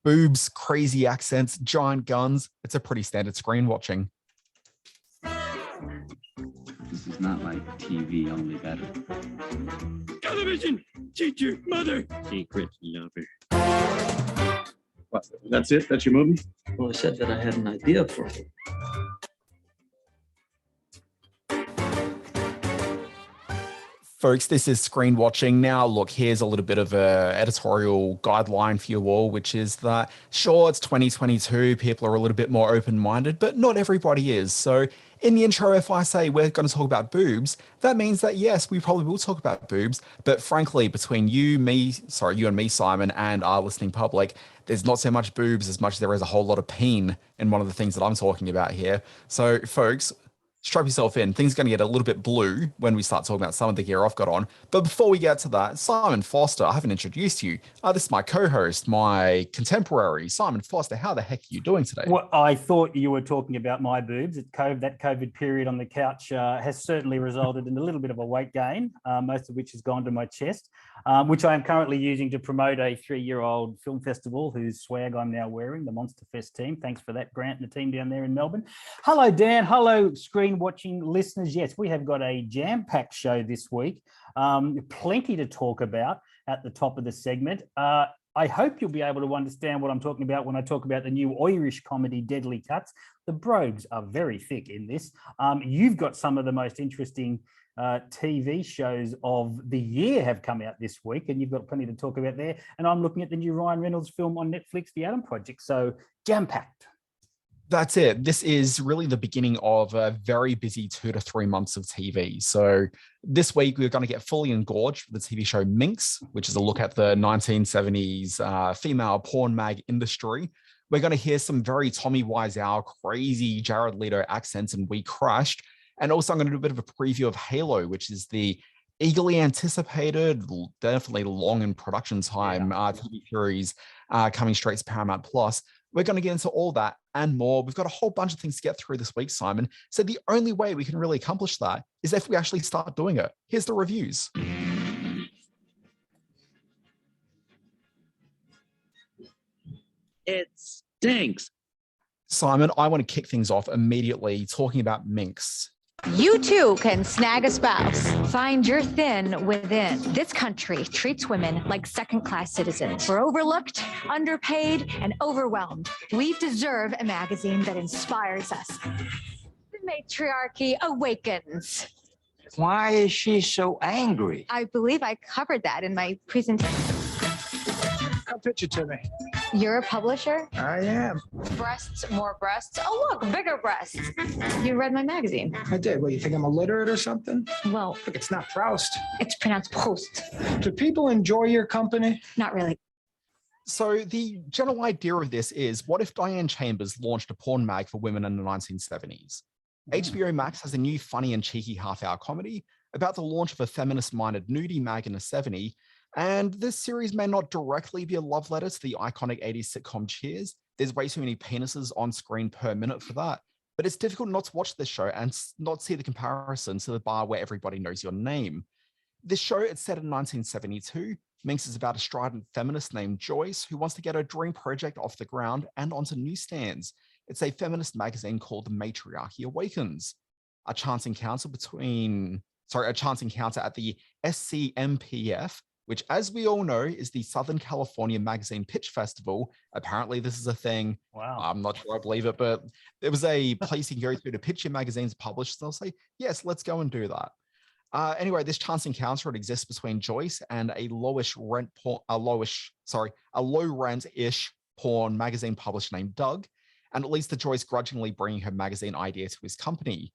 Boobs, crazy accents, giant guns. It's a pretty standard screen watching. This is not like TV, only better. Television, teacher, mother, secret lover. What? That's it? That's your movie? Well, I said that I had an idea for it. Folks, this is Screen Watching. Now, look, here's a little bit of a editorial guideline for you all, which is that, sure, it's 2022, people are a little bit more open-minded, but not everybody is. So in the intro, if I say we're going to talk about boobs, that means that, yes, we probably will talk about boobs, but frankly, between you and me, Simon, and our listening public, there's not so much boobs as much as there is a whole lot of peen in one of the things that I'm talking about here. So, folks, strap yourself in. Things are going to get a little bit blue when we start talking about some of the gear I've got on. But before we get to that, Simon Foster, I haven't introduced you. This is my co-host, my contemporary. Simon Foster, how the heck are you doing today? Well, I thought you were talking about my boobs. That COVID period on the couch has certainly resulted in a little bit of a weight gain, most of which has gone to my chest, which I am currently using to promote a 3-year-old film festival whose swag I'm now wearing, the Monster Fest team. Thanks for that, Grant and the team down there in Melbourne. Hello, Dan. Hello, Screen Watching listeners. Yes, we have got a jam-packed show this week. Plenty to talk about at the top of the segment. I hope you'll be able to understand what I'm talking about when I talk about the new Irish comedy Deadly Cuts. The brogues are very thick in this. You've got some of the most interesting TV shows of the year have come out this week, and you've got plenty to talk about there. And I'm looking at the new Ryan Reynolds film on Netflix, The Adam Project. So jam-packed. That's it. This is really the beginning of a very busy 2 to 3 months of TV. So this week, we're going to get fully engorged with the TV show Minx, which is a look at the 1970s female porn mag industry. We're going to hear some very Tommy Wiseau, crazy Jared Leto accents in We Crashed. And also I'm going to do a bit of a preview of Halo, which is the eagerly anticipated, definitely long in production time TV series coming straight to Paramount Plus. We're going to get into all that and more. We've got a whole bunch of things to get through this week, Simon. So the only way we can really accomplish that is if we actually start doing it. Here's the reviews. It stinks. Simon, I want to kick things off immediately talking about Minx. You too can snag a spouse. Find your thin within. This country treats women like second-class citizens. We're overlooked, underpaid, and overwhelmed. We deserve a magazine that inspires us. The matriarchy awakens. Why is she so angry? I believe I covered that in my presentation. Come pitch it to me. You're a publisher? I am. Breasts, more breasts. Oh, look, bigger breasts. You read my magazine. I did. Well, you think I'm illiterate or something? Well, Look, it's not Proust. it's pronounced post. Do people enjoy your company? Not really. So the general idea of this is, what if Diane Chambers launched a porn mag for women in the 1970s? HBO Max has a new funny and cheeky half-hour comedy about the launch of a feminist-minded nudie mag in the 70s. And this series may not directly be a love letter to the iconic 80s sitcom Cheers. There's way too many penises on screen per minute for that. But it's difficult not to watch this show and not see the comparison to the bar where everybody knows your name. This show, it's set in 1972. Minx is about a strident feminist named Joyce who wants to get her dream project off the ground and onto newsstands. It's a feminist magazine called The Matriarchy Awakens. A chance encounter at the SCMPF, which, as we all know, is the Southern California Magazine Pitch Festival. Apparently, this is a thing. Wow. I'm not sure I believe it, but there was a place you can go to pitch your magazines published. They'll say, yes, let's go and do that. Anyway, this chance encounter, it exists between Joyce and a low rent-ish porn magazine publisher named Doug, and it leads to Joyce grudgingly bringing her magazine idea to his company.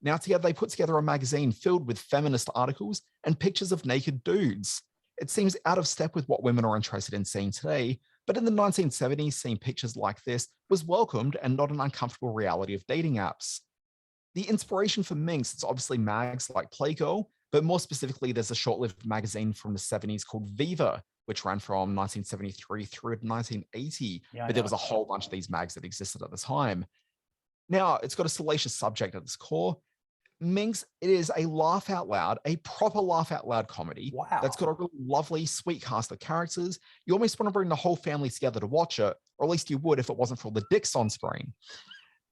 Now together, they put together a magazine filled with feminist articles and pictures of naked dudes. It seems out of step with what women are interested in seeing today, but in the 1970s, seeing pictures like this was welcomed and not an uncomfortable reality of dating apps. The inspiration for Minx is obviously mags like Playgirl, but more specifically, there's a short-lived magazine from the 70s called Viva, which ran from 1973 through to 1980, but there was a whole bunch of these mags that existed at the time. Now, it's got a salacious subject at its core. Minx, it is a laugh out loud, a proper laugh out loud comedy. Wow. That's got a really lovely, sweet cast of characters. You almost want to bring the whole family together to watch it, or at least you would if it wasn't for all the dicks on screen.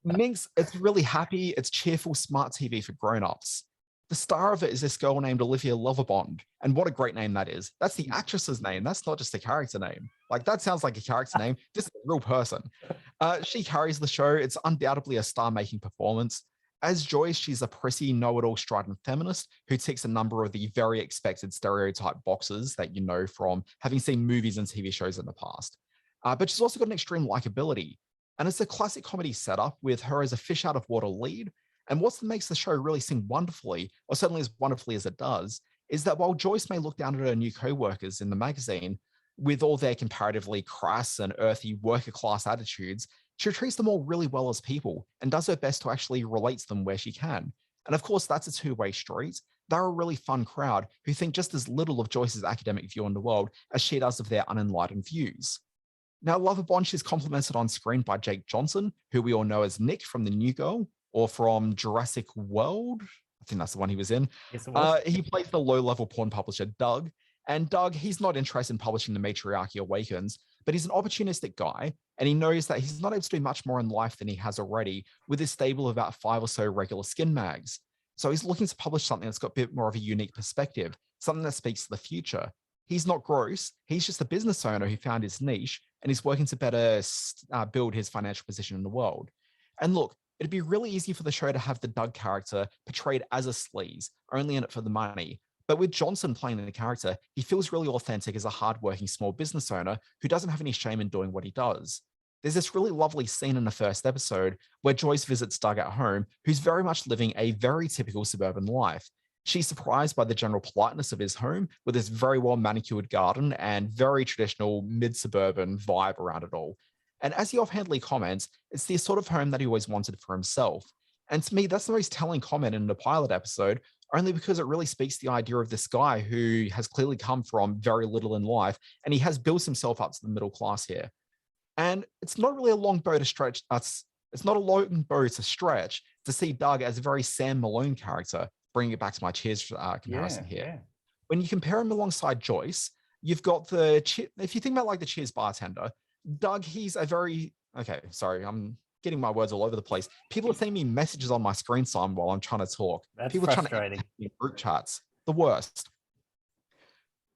Minx, it's really happy, it's cheerful, smart TV for grown-ups. The star of it is this girl named Olivia Loverbond, and what a great name that is. That's the actress's name. That's not just a character name. Like, that sounds like a character name. This is a real person. She carries the show. It's undoubtedly a star-making performance. As Joyce, she's a prissy, know-it-all strident feminist who ticks a number of the very expected stereotype boxes that you know from having seen movies and TV shows in the past. But she's also got an extreme likability. And it's a classic comedy setup with her as a fish out of water lead. And what makes the show really sing wonderfully, or certainly as wonderfully as it does, is that while Joyce may look down at her new co-workers in the magazine with all their comparatively crass and earthy worker class attitudes, she treats them all really well as people and does her best to actually relate to them where she can. And of course, that's a two-way street. They're a really fun crowd who think just as little of Joyce's academic view on the world as she does of their unenlightened views. Now, Loverbond is complemented on screen by Jake Johnson, who we all know as Nick from The New Girl, or from Jurassic World. I think that's the one he was in. Yes, it was. He plays the low-level porn publisher, Doug. And Doug, he's not interested in publishing The Matriarchy Awakens, but he's an opportunistic guy, and he knows that he's not able to do much more in life than he has already with his stable of about 5 or so regular skin mags. So he's looking to publish something that's got a bit more of a unique perspective, something that speaks to the future. He's not gross. He's just a business owner who found his niche, and he's working to better build his financial position in the world. And look, it'd be really easy for the show to have the Doug character portrayed as a sleaze, only in it for the money. But with Johnson playing the character, he feels really authentic as a hardworking small business owner who doesn't have any shame in doing what he does. There's this really lovely scene in the first episode where Joyce visits Doug at home, who's very much living a very typical suburban life. She's surprised by the general politeness of his home with this very well manicured garden and very traditional mid-suburban vibe around it all. And as he offhandedly comments, it's the sort of home that he always wanted for himself. And to me, that's the most telling comment in the pilot episode, only because it really speaks to the idea of this guy who has clearly come from very little in life, and he has built himself up to the middle class here. And it's not really a long bow to stretch. It's not a long bow to stretch to see Doug as a very Sam Malone character, bringing it back to my Cheers comparison here. Yeah. When you compare him alongside Joyce, you've got if you think about like the Cheers bartender, Doug, he's a very, okay, sorry, I'm getting my words all over the place. People are sending me messages on my screen time while I'm trying to talk. That's People frustrating. Trying to group chats, the worst.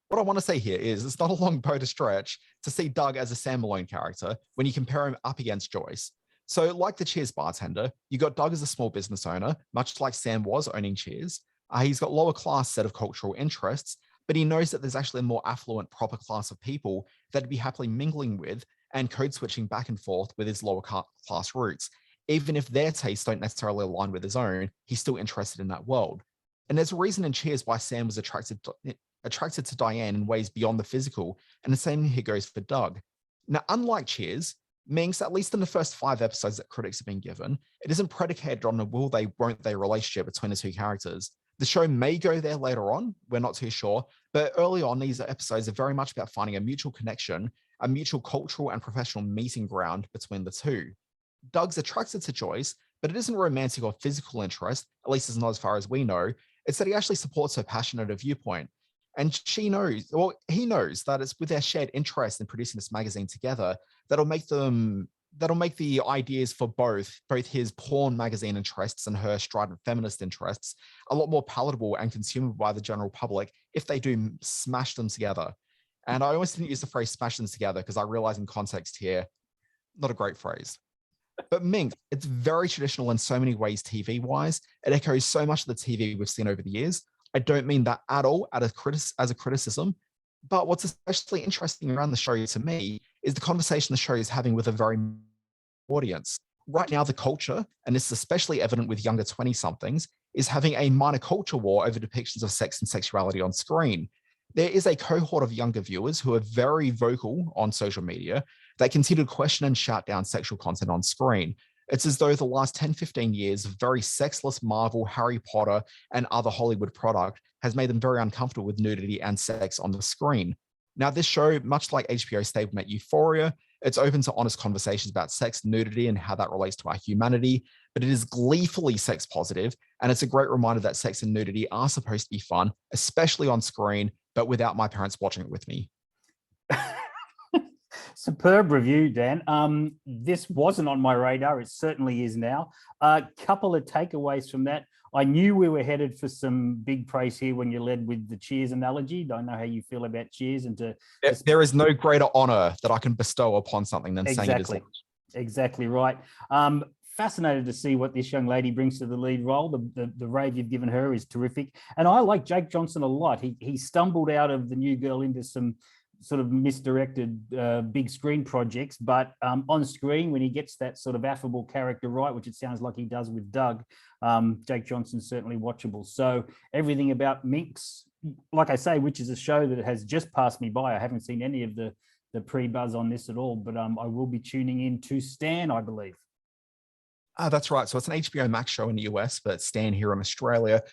What I want to say here is it's not a long bow to stretch to see Doug as a Sam Malone character when you compare him up against Joyce. So like the Cheers bartender, you got Doug as a small business owner, much like Sam was owning Cheers. He's got lower class set of cultural interests, but he knows that there's actually a more affluent, proper class of people that'd be happily mingling with and code switching back and forth with his lower class roots. Even if their tastes don't necessarily align with his own, he's still interested in that world. And there's a reason in Cheers why Sam was attracted to Diane in ways beyond the physical, and the same here goes for Doug. Now, unlike Cheers, Minx, at least in the first 5 episodes that critics have been given, it isn't predicated on a will they, won't they relationship between the two characters. The show may go there later on, we're not too sure, but early on, these episodes are very much about finding a mutual connection, a mutual cultural and professional meeting ground between the two. Doug's attracted to Joyce, but it isn't romantic or physical interest, at least it's not as far as we know. It's that he actually supports her passion at a viewpoint. And he knows that it's with their shared interest in producing this magazine together that'll make the ideas for both his porn magazine interests and her strident feminist interests a lot more palatable and consumable by the general public if they do smash them together. And I almost didn't use the phrase smash them together because I realize in context here, not a great phrase. But Minx, it's very traditional in so many ways TV-wise. It echoes so much of the TV we've seen over the years. I don't mean that at all as a criticism, but what's especially interesting around the show to me is the conversation the show is having with a very audience. Right now, the culture, and this is especially evident with younger 20-somethings, is having a minor culture war over depictions of sex and sexuality on screen. There is a cohort of younger viewers who are very vocal on social media that continue to question and shout down sexual content on screen. It's as though the last 10, 15 years of very sexless Marvel, Harry Potter, and other Hollywood product has made them very uncomfortable with nudity and sex on the screen. Now, this show, much like HBO stablemate Euphoria, It's open to honest conversations about sex, nudity, and how that relates to our humanity, but it is gleefully sex positive, and it's a great reminder that sex and nudity are supposed to be fun, especially on screen, but without my parents watching it with me. Superb review, Dan. This wasn't on my radar. It certainly is now. A couple of takeaways from that. I knew we were headed for some big praise here when you led with the Cheers analogy. Don't know how you feel about Cheers. And there is no greater honor that I can bestow upon something than saying it is. Exactly right. Fascinated to see what this young lady brings to the lead role. The rave you've given her is terrific. And I like Jake Johnson a lot. He stumbled out of The New Girl into some sort of misdirected big screen projects, but on screen, when he gets that sort of affable character right, which it sounds like he does with Doug, Jake Johnson's certainly watchable. So everything about Minx, like I say, which is a show that has just passed me by. I haven't seen any of the pre-buzz on this at all, but I will be tuning in to Stan, I believe. That's right. So it's an HBO Max show in the US, but Stan here in Australia.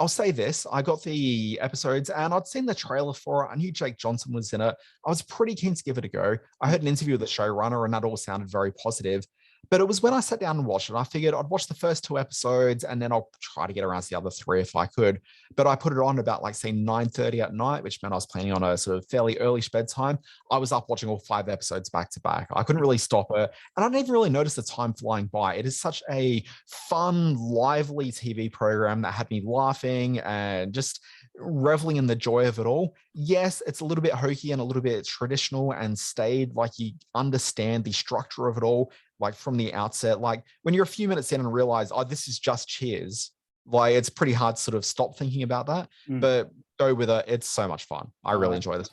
I'll say this, I got the episodes and I'd seen the trailer for it. I knew Jake Johnson was in it. I was pretty keen to give it a go. I heard an interview with the showrunner and that all sounded very positive. But it was when I sat down and watched it, I figured I'd watch the first 2 episodes and then I'll try to get around to the other 3 if I could. But I put it on about like, say, 9:30 at night, which meant I was planning on a sort of fairly early bedtime. I was up watching all 5 episodes back to back. I couldn't really stop it. And I didn't really notice the time flying by. It is such a fun, lively TV program that had me laughing and just reveling in the joy of it all. Yes, it's a little bit hokey and a little bit traditional and staid, like you understand the structure of it all, like from the outset. Like when you're a few minutes in and realize, oh, this is just Cheers, like it's pretty hard to sort of stop thinking about that, but go with it. It's so much fun. I really enjoy this.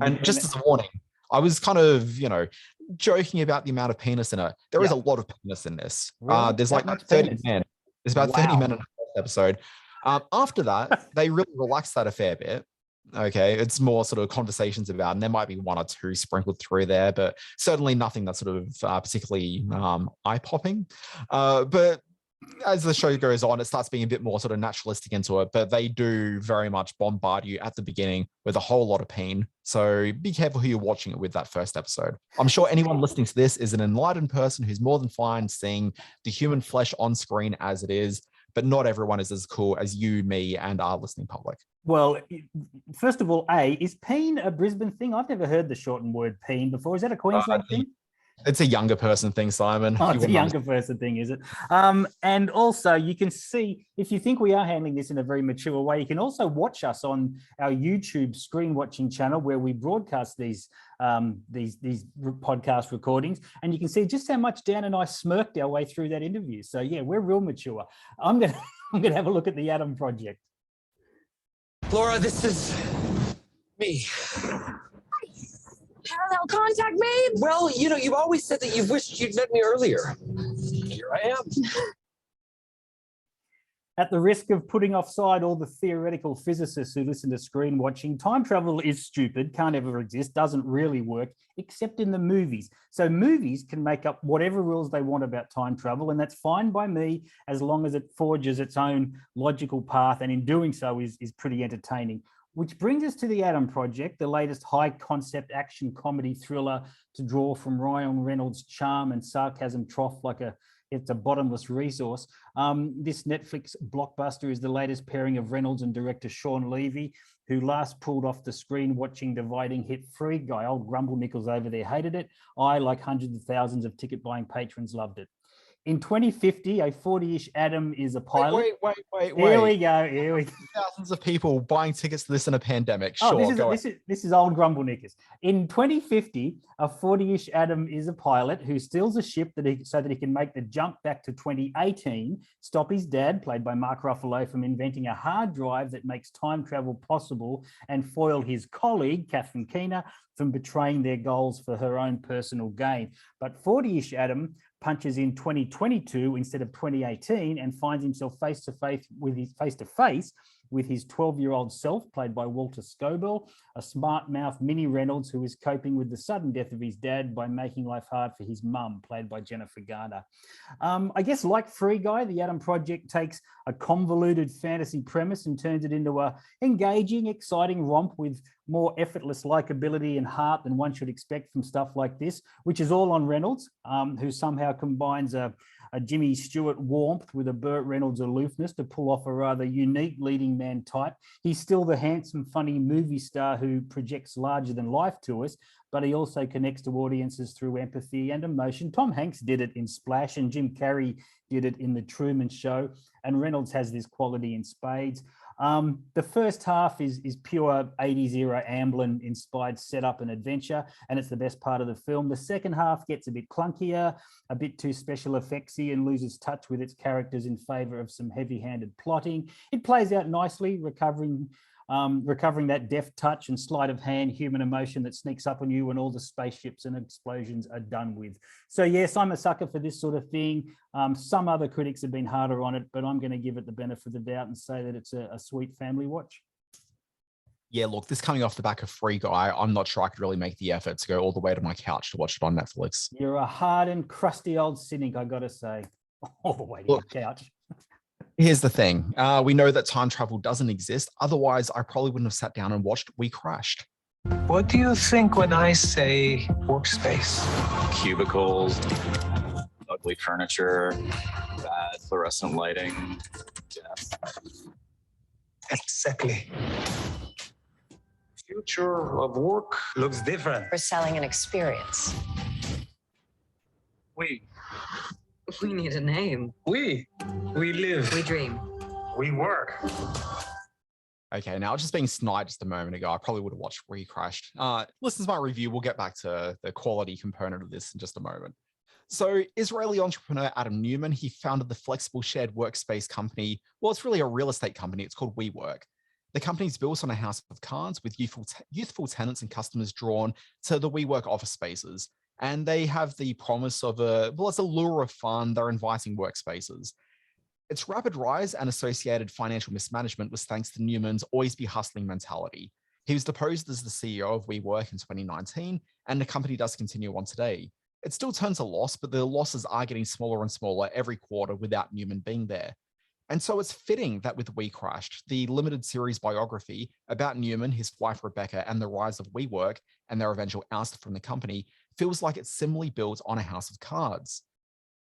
And just as a warning, I was kind of, joking about the amount of penis in it. There is a lot of penis in this. Really? There's like 30 men. There's about 30 men in the first episode. After that, they really relaxed that a fair bit. Okay, it's more sort of conversations about, and there might be 1 or 2 sprinkled through there, but certainly nothing that's sort of particularly eye-popping. But as the show goes on, it starts being a bit more sort of naturalistic into it, but they do very much bombard you at the beginning with a whole lot of pain. So be careful who you're watching it with that first episode. I'm sure anyone listening to this is an enlightened person who's more than fine seeing the human flesh on screen as it is, but not everyone is as cool as you, me, and our listening public. Well, first of all, is peen a Brisbane thing? I've never heard the shortened word peen before. Is that a Queensland thing? It's a younger person thing, Simon. Oh, it's a younger person thing, is it? And also, you can see, if you think we are handling this in a very mature way, you can also watch us on our YouTube screen watching channel where we broadcast these podcast recordings, and you can see just how much Dan and I smirked our way through that interview. So yeah, we're real mature. I'm gonna have a look at the Adam Project. Laura, this is me. Parallel contact, babe? Well, you've always said that you've wished you'd met me earlier. Here I am. At the risk of putting offside all the theoretical physicists who listen to screen watching, time travel is stupid, can't ever exist, doesn't really work, except in the movies. So movies can make up whatever rules they want about time travel, and that's fine by me as long as it forges its own logical path, and in doing so is pretty entertaining. Which brings us to the Adam Project, the latest high-concept action comedy thriller to draw from Ryan Reynolds' charm and sarcasm trough like it's a bottomless resource. This Netflix blockbuster is the latest pairing of Reynolds and director Sean Levy, who last pulled off the screen-watching dividing hit Free Guy. Old Grumble Nichols over there hated it. I, like hundreds of thousands of ticket-buying patrons, loved it. In 2050, a 40-ish Adam is a pilot. Wait. Here we go. Thousands of people buying tickets to this in a pandemic. Oh, Sure, this is old Grumble Knickers. In 2050, a 40-ish Adam is a pilot who steals a ship so that he can make the jump back to 2018, stop his dad, played by Mark Ruffalo, from inventing a hard drive that makes time travel possible, and foil his colleague, Catherine Keener, from betraying their goals for her own personal gain. But 40-ish Adam punches in 2022 instead of 2018 and finds himself face to face with his 12-year-old self, played by Walter Scobell, a smart-mouthed Minnie Reynolds who is coping with the sudden death of his dad by making life hard for his mum, played by Jennifer Garner. I guess like Free Guy, the Adam Project takes a convoluted fantasy premise and turns it into a engaging, exciting romp with more effortless likability and heart than one should expect from stuff like this, which is all on Reynolds, who somehow combines a Jimmy Stewart warmth with a Burt Reynolds aloofness to pull off a rather unique leading man type. He's still the handsome, funny movie star who projects larger than life to us, but he also connects to audiences through empathy and emotion. Tom Hanks did it in Splash, and Jim Carrey did it in The Truman Show, and Reynolds has this quality in spades. The first half is pure 80s era Amblin inspired setup and adventure, and it's the best part of the film. The second half gets a bit clunkier, a bit too special effectsy, and loses touch with its characters in favor of some heavy-handed plotting. It plays out nicely, recovering that deft touch and sleight of hand human emotion that sneaks up on you when all the spaceships and explosions are done with. So yes, I'm a sucker for this sort of thing. Some other critics have been harder on it, but I'm going to give it the benefit of the doubt and say that it's a sweet family watch. Yeah, look, this coming off the back of Free Guy, I'm not sure I could really make the effort to go all the way to my couch to watch it on Netflix. You're a hardened, crusty old cynic, I got to say. All the way to your couch. Here's the thing. We know that time travel doesn't exist. Otherwise, I probably wouldn't have sat down and watched We Crashed. What do you think when I say workspace? Cubicles, ugly furniture, bad fluorescent lighting, death. Exactly. Future of work looks different. We're selling an experience. We need a name. We live. We dream. We work. Okay, now just being snide just a moment ago, I probably would have watched We Crashed. Listen to my review. We'll get back to the quality component of this in just a moment. So Israeli entrepreneur Adam Newman, he founded the flexible shared workspace company. Well, it's really a real estate company. It's called WeWork. The company's built on a house of cards with youthful tenants and customers drawn to the WeWork office spaces. And they have the promise of it's a lure of fun. They're inviting workspaces. Its rapid rise and associated financial mismanagement was thanks to Newman's always be hustling mentality. He was deposed as the CEO of WeWork in 2019, and the company does continue on today. It still turns a loss, but the losses are getting smaller and smaller every quarter without Newman being there. And so it's fitting that with We Crashed, the limited series biography about Newman, his wife Rebecca, and the rise of WeWork and their eventual oust from the company feels like it's similarly built on a house of cards.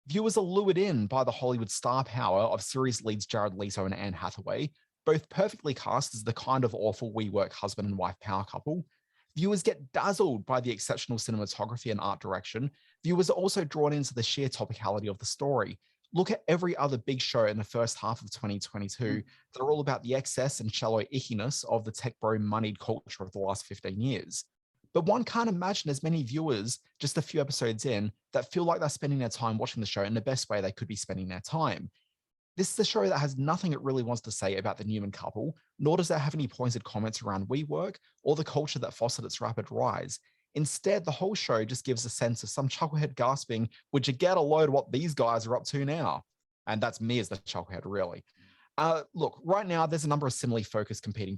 Viewers are lured in by the Hollywood star power of series leads Jared Leto and Anne Hathaway, both perfectly cast as the kind of awful WeWork husband and wife power couple. Viewers get dazzled by the exceptional cinematography and art direction. Viewers are also drawn into the sheer topicality of the story. Look at every other big show in the first half of 2022. They're all about the excess and shallow ickiness of the tech bro moneyed culture of the last 15 years. But one can't imagine as many viewers just a few episodes in that feel like they're spending their time watching the show in the best way they could be spending their time. This is a show that has nothing it really wants to say about the Newman couple, nor does it have any pointed comments around WeWork or the culture that fostered its rapid rise. Instead, the whole show just gives a sense of some chucklehead gasping, would you get a load of what these guys are up to now? And that's me as the chucklehead, really. Look, right now, there's a number of similarly focused competing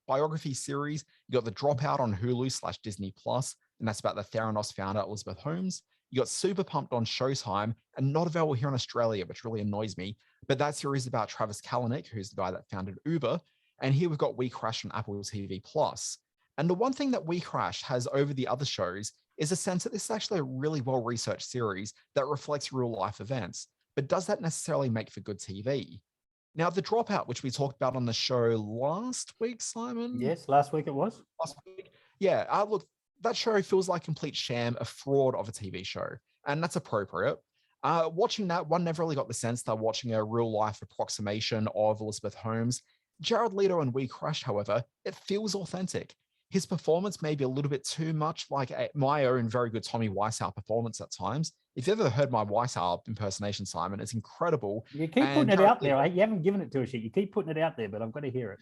biography series. You got The Dropout on Hulu/Disney Plus, and that's about the Theranos founder, Elizabeth Holmes. You got Super Pumped on Showtime, and not available here in Australia, which really annoys me. But that series is about Travis Kalanick, who's the guy that founded Uber. And here we've got We Crash on Apple TV Plus. And the one thing that We Crash has over the other shows is a sense that this is actually a really well-researched series that reflects real-life events. But does that necessarily make for good TV? Now, The Dropout, which we talked about on the show last week, Simon? Yes, last week it was. Last week. Yeah, look, that show feels like a complete sham, a fraud of a TV show. And that's appropriate. Watching that, one never really got the sense they're watching a real-life approximation of Elizabeth Holmes. Jared Leto and We Crash, however, it feels authentic. His performance may be a little bit too much like my own very good Tommy Wiseau performance at times. If you've ever heard my Wiseau impersonation, Simon, it's incredible. You keep putting it out there. You haven't given it to us yet. You keep putting it out there, but I've got to hear it.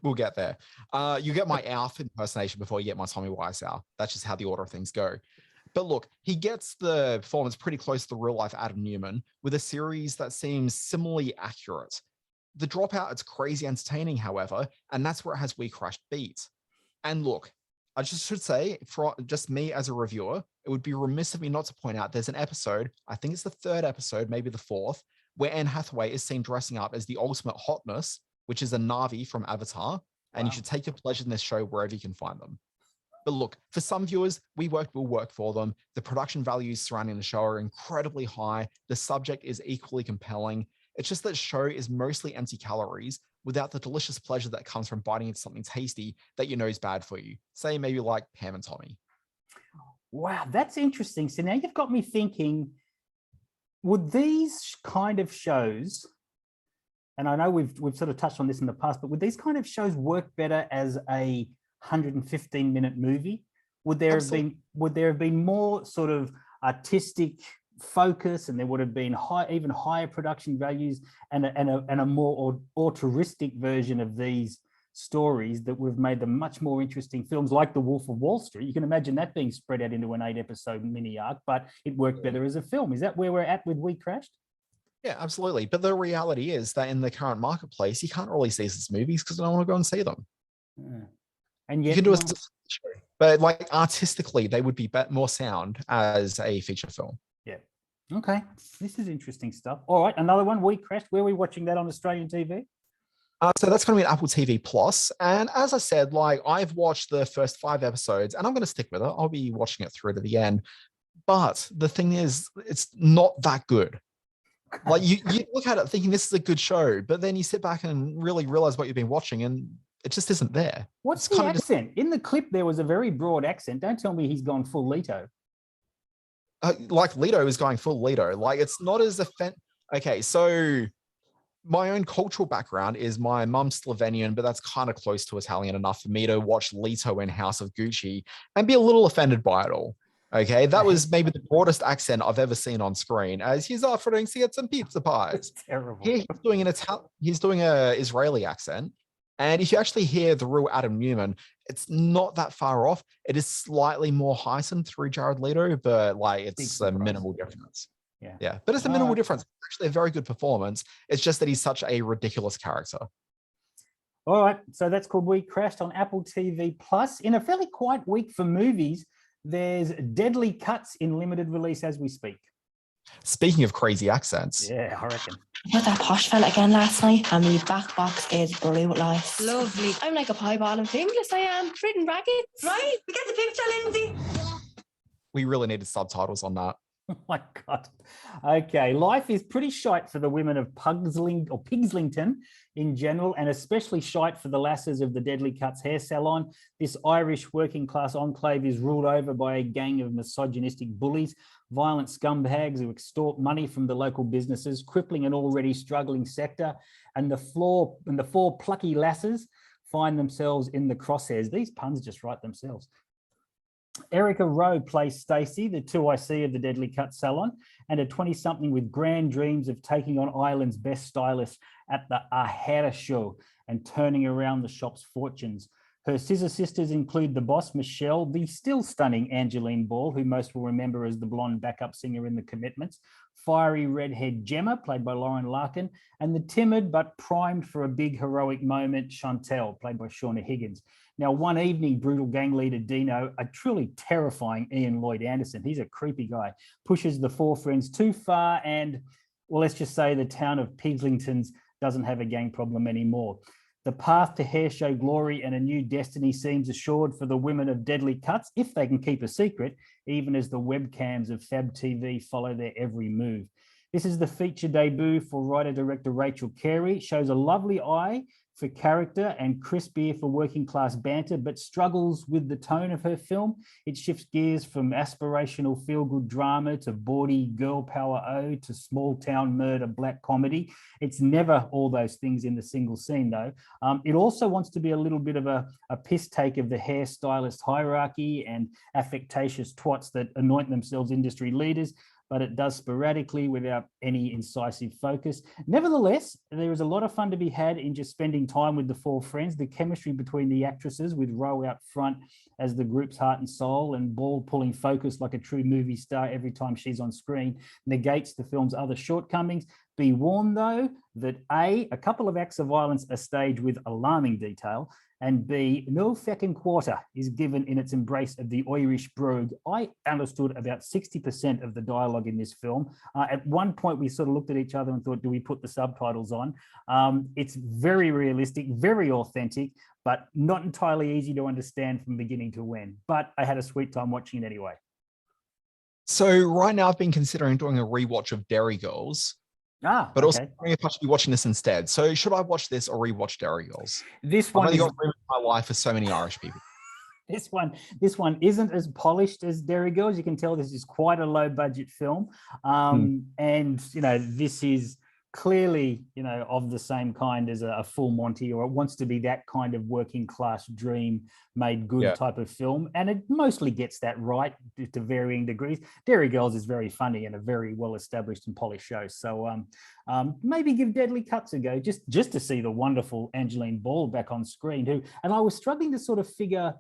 We'll get there. You get my Alf impersonation before you get my Tommy Wiseau. That's just how the order of things go. But look, he gets the performance pretty close to the real-life Adam Newman with a series that seems similarly accurate. The Dropout, it's crazy entertaining, however, and that's where it has WeCrashed beat. And look, I just should say, for just me as a reviewer, it would be remiss of me not to point out there's an episode, I think it's the 3rd episode, maybe the 4th, where Anne Hathaway is seen dressing up as the ultimate hotness, which is a Na'vi from Avatar, and you should take your pleasure in this show wherever you can find them. But look, for some viewers, will work for them. The production values surrounding the show are incredibly high. The subject is equally compelling. It's just that the show is mostly empty calories without the delicious pleasure that comes from biting into something tasty that you know is bad for you. Say maybe like Pam and Tommy. Wow, that's interesting. So now you've got me thinking, would these kind of shows, and I know we've sort of touched on this in the past, but would these kind of shows work better as a 115-minute movie? Would there have been more sort of artistic focus, and there would have been even higher production values and a more auteuristic version of these stories that would have made them much more interesting films, like The Wolf of Wall Street? You can imagine that being spread out into an 8-episode mini arc, but it worked better as a film. Is that where we're at with WeCrashed? Yeah, absolutely. But the reality is that in the current marketplace, you can't really see these movies because I don't want to go and see them. Yeah. And yet, you can do a show, but like artistically, they would be more sound as a feature film. Yeah. Okay. This is interesting stuff. All right. Another one, WeCrashed. Where are we watching that on Australian TV? So that's going to be an Apple TV Plus. And as I said, like I've watched the first 5 episodes and I'm going to stick with it. I'll be watching it through to the end. But the thing is, it's not that good. Like you look at it thinking this is a good show, but then you sit back and really realize what you've been watching and it just isn't there. What's the accent? In the clip, there was a very broad accent. Don't tell me he's gone full Leto. Like Leto is going full Leto. Like it's not as offensive. Okay, so my own cultural background is my mum's Slovenian, but that's kind of close to Italian enough for me to watch Leto in House of Gucci and be a little offended by it all. Okay, that was maybe the broadest accent I've ever seen on screen, as he's offering to get some pizza pies. It's terrible. Here he's doing an Israeli accent. And if you actually hear the real Adam Newman, it's not that far off. It is slightly more heightened through Jared Leto, but like it's a minimal difference. Yeah. But it's a minimal difference. It's actually a very good performance. It's just that he's such a ridiculous character. All right. So that's called WeCrashed on Apple TV Plus. In a fairly quiet week for movies, there's Deadly Cuts in limited release as we speak. Speaking of crazy accents. Yeah, I reckon. I met that posh fella again last night, and the back box is brute life. Lovely. I'm like a pieball and fingerless, I am. Treating ragged. Right? We get the picture, Lindsay. We really needed subtitles on that. Oh my God. Okay, life is pretty shite for the women of Pigslington in general, and especially shite for the lasses of the Deadly Cuts hair salon. This Irish working class enclave is ruled over by a gang of misogynistic bullies, violent scumbags who extort money from the local businesses, crippling an already struggling sector, and the four plucky lasses find themselves in the crosshairs. These puns just write themselves. Erica Rowe plays Stacey, the 2IC of the Deadly Cut salon, and a 20-something with grand dreams of taking on Ireland's best stylist at the Ahara show and turning around the shop's fortunes. Her scissor sisters include the boss, Michelle, the still stunning Angeline Ball, who most will remember as the blonde backup singer in The Commitments, fiery redhead Gemma, played by Lauren Larkin, and the timid but primed for a big heroic moment, Chantel, played by Shauna Higgins. Now, one evening, brutal gang leader Dino, a truly terrifying Ian Lloyd Anderson, he's a creepy guy, pushes the four friends too far and, well, let's just say the town of Pigslingtons doesn't have a gang problem anymore. The path to hair show glory and a new destiny seems assured for the women of Deadly Cuts, if they can keep a secret, even as the webcams of Fab TV follow their every move. This is the feature debut for writer-director Rachel Carey, shows a lovely eye for character and crisp ear for working class banter, but struggles with the tone of her film. It shifts gears from aspirational feel-good drama to bawdy girl power ode to small town murder black comedy. It's never all those things in the single scene though. It also wants to be a little bit of a piss take of the hairstylist hierarchy and affectatious twats that anoint themselves industry leaders, but it does sporadically without any incisive focus. Nevertheless, there is a lot of fun to be had in just spending spending time with the four friends. The chemistry between the actresses, with Rowe out front as the group's heart and soul, and Ball pulling focus like a true movie star every time she's on screen, negates the film's other shortcomings. Be warned, though, that A, a couple of acts of violence are staged with alarming detail, and B, no feckin' quarter is given in its embrace of the Irish brogue. I understood about 60% of the dialogue in this film. At one point, we sort of looked at each other and thought, do we put the subtitles on? It's very realistic, very authentic, but not entirely easy to understand from beginning to end. But I had a sweet time watching it anyway. So right now I've been considering doing a rewatch of Derry Girls. But also wondering if I should be watching this instead. So should I watch this or rewatch Derry Girls? This one I've only got room in my life for so many Irish people. This one isn't as polished as Derry Girls. You can tell this is quite a low budget film. And, you know, this is clearly, you know, of the same kind as a Full Monty, or it wants to be that kind of working class dream made good type of film. And it mostly gets that right to varying degrees. Derry Girls is very funny and a very well established and polished show. So maybe give Deadly Cuts a go, just to see the wonderful Angeline Ball back on screen, and I was struggling to sort of figure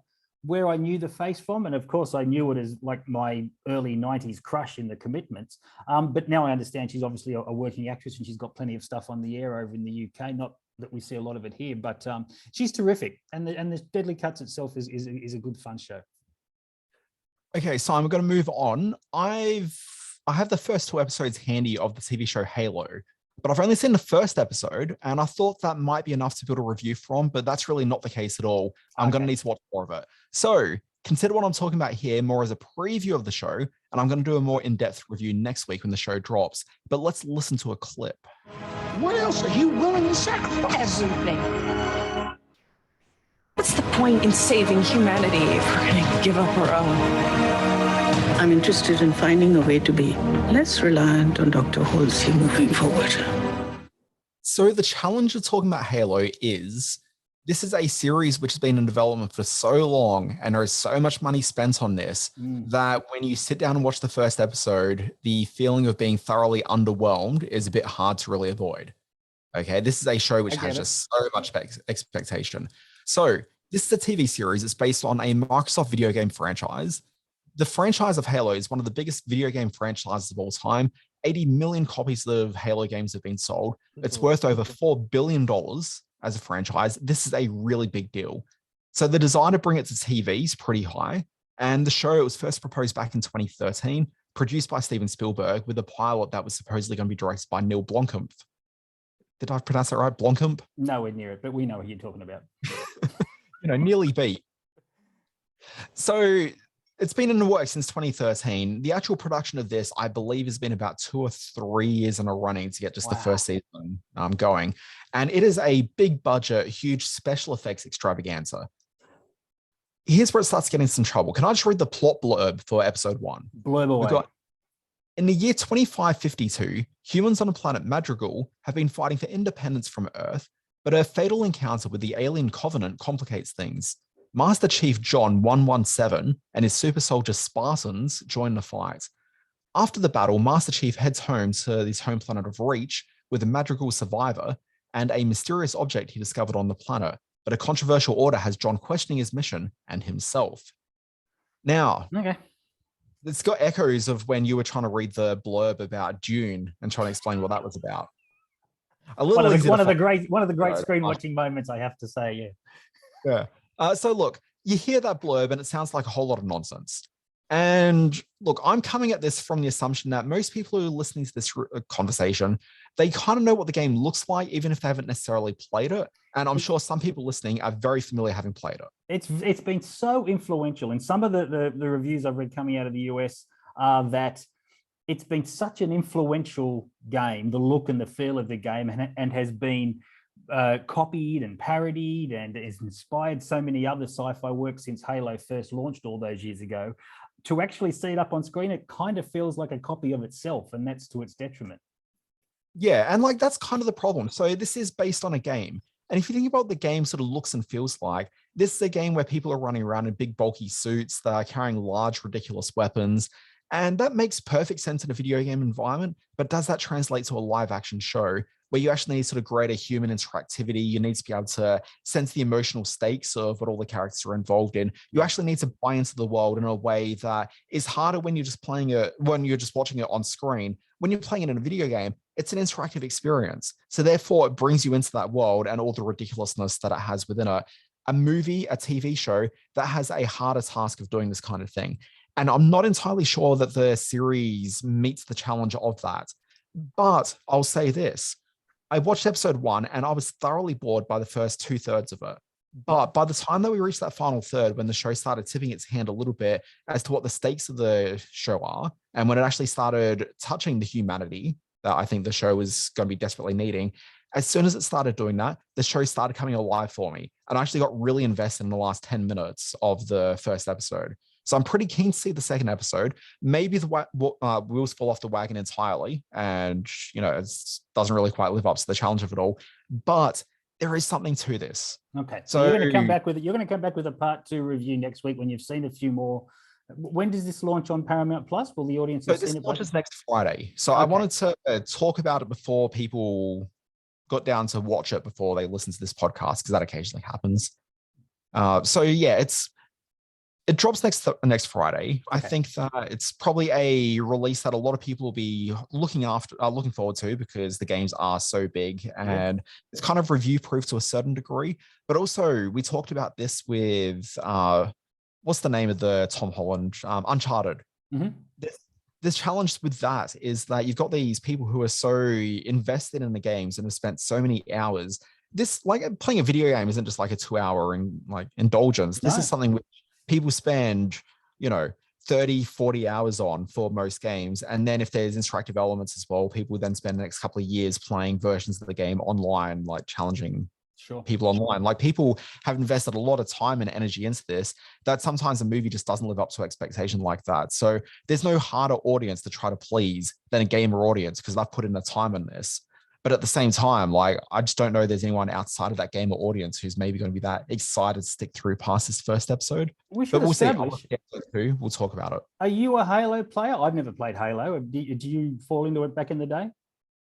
where I knew the face from. And of course I knew it as like my early 90s crush in The Commitments. But now I understand she's obviously a working actress and she's got plenty of stuff on the air over in the UK. Not that we see a lot of it here, but she's terrific. And the Deadly Cuts itself is a good fun show. Okay, so I'm going to move on. I have the first 2 episodes handy of the TV show Halo, but I've only seen the first episode, and I thought that might be enough to build a review from, but that's really not the case at all. I'm going to need to watch more of it. So consider what I'm talking about here more as a preview of the show, and I'm going to do a more in-depth review next week when the show drops. But let's listen to a clip. What else are you willing to sacrifice? Everything. What's the point in saving humanity if we're going to give up our own? I'm interested in finding a way to be less reliant on Dr. Halsey moving forward. So the challenge of talking about Halo is this is a series which has been in development for so long, and there is so much money spent on this that when you sit down and watch the first episode, the feeling of being thoroughly underwhelmed is a bit hard to really avoid. Okay, this is a show which has just so much expectation. So this is a TV series. It's based on a Microsoft video game franchise. The franchise of Halo is one of the biggest video game franchises of all time. 80 million copies of Halo games have been sold. It's worth over $4 billion as a franchise. This is a really big deal. So the desire to bring it to TV is pretty high. And the show, it was first proposed back in 2013, produced by Steven Spielberg, with a pilot that was supposedly going to be directed by Neil Blomkamp. Did I pronounce that right? Blomkamp? Nowhere near it, but we know what you're talking about. Nearly beat. So it's been in the works since 2013. The actual production of this, I believe, has been about 2 or 3 years in a running to get just the first season going. And it is a big budget, huge special effects extravaganza. Here's where it starts getting some trouble. Can I just read the plot blurb for episode 1? Blurb away. In the year 2552, humans on the planet Madrigal have been fighting for independence from Earth, but a fatal encounter with the alien Covenant complicates things. Master Chief John 117 and his super soldier Spartans join the fight. After the battle, Master Chief heads home to his home planet of Reach with a Madrigal survivor and a mysterious object he discovered on the planet, but a controversial order has John questioning his mission and himself. Now, it's got echoes of when you were trying to read the blurb about Dune and trying to explain what that was about. One of the great screen watching moments, I have to say. Yeah. So look, you hear that blurb and it sounds like a whole lot of nonsense. And look, I'm coming at this from the assumption that most people who are listening to this conversation, they kind of know what the game looks like, even if they haven't necessarily played it. And I'm sure some people listening are very familiar having played it. It's been so influential. And some of the reviews I've read coming out of the US are that it's been such an influential game, the look and the feel of the game, and has been copied and parodied and has inspired so many other sci-fi works since Halo first launched all those years ago. To actually see it up on screen, it kind of feels like a copy of itself, and that's to its detriment. Yeah, and like that's kind of the problem. So this is based on a game. And if you think about what the game sort of looks and feels like, this is a game where people are running around in big bulky suits, that are carrying large, ridiculous weapons. And that makes perfect sense in a video game environment, but does that translate to a live action show? where you actually need sort of greater human interactivity. You need to be able to sense the emotional stakes of what all the characters are involved in. You actually need to buy into the world in a way that is harder when you're just playing it, when you're just watching it on screen. When you're playing it in a video game, it's an interactive experience. So therefore, it brings you into that world and all the ridiculousness that it has within it. A movie, a TV show that has a harder task of doing this kind of thing. And I'm not entirely sure that the series meets the challenge of that. But I'll say this. I watched episode 1 and I was thoroughly bored by the first 2/3 of it. But by the time that we reached that final third, when the show started tipping its hand a little bit as to what the stakes of the show are, and when it actually started touching the humanity that I think the show was going to be desperately needing, as soon as it started doing that, the show started coming alive for me. And I actually got really invested in the last 10 minutes of the first episode. So I'm pretty keen to see the second episode. Maybe the wheels fall off the wagon entirely, and it doesn't really quite live up to the challenge of it all. But there is something to this. Okay, so you're going to come back with it. You're going to come back with a part 2 review next week when you've seen a few more. When does this launch on Paramount Plus? Will the audience? So this launches next Friday. So okay. I wanted to talk about it before people got down to watch it before they listen to this podcast, because that occasionally happens. So yeah, it drops next Friday. Okay. I think that it's probably a release that a lot of people will be looking forward to, because the games are so big and it's kind of review proof to a certain degree. But also, we talked about this with what's the name of the Tom Holland Uncharted. Mm-hmm. This challenge with that is that you've got these people who are so invested in the games and have spent so many hours. This, like, playing a video game isn't just like a 2-hour indulgence. This is something which people spend, 30, 40 hours on for most games. And then if there's interactive elements as well, people then spend the next couple of years playing versions of the game online, like challenging people online. Like, people have invested a lot of time and energy into this, that sometimes a movie just doesn't live up to expectation like that. So there's no harder audience to try to please than a gamer audience, because they've put in the time in this. But at the same time, like, I just don't know there's anyone outside of that gamer audience who's maybe going to be that excited to stick through past this first episode. But we'll see. We'll talk about it. Are you a Halo player? I've never played Halo. Do you fall into it back in the day?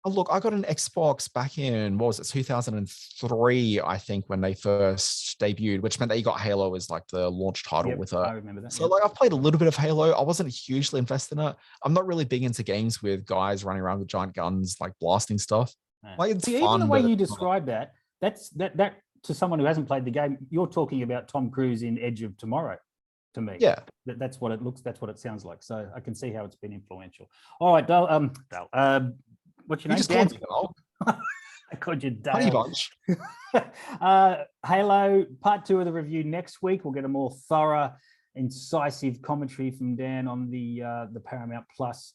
Oh, look, I got an Xbox back in, 2003, I think, when they first debuted, which meant that you got Halo as like the launch title with it. I remember that. So like, I've played a little bit of Halo. I wasn't hugely invested in it. I'm not really big into games with guys running around with giant guns, like blasting stuff. Like, it's fun, even the way you describe that to someone who hasn't played the game, you're talking about Tom Cruise in Edge of Tomorrow. To me, yeah, that's what it looks. That's what it sounds like. So I can see how it's been influential. All right, Dale. What's your name? Just called me Dale. I called you Dale. Honey Bunch. Halo part 2 of the review next week. We'll get a more thorough, incisive commentary from Dan on the Paramount Plus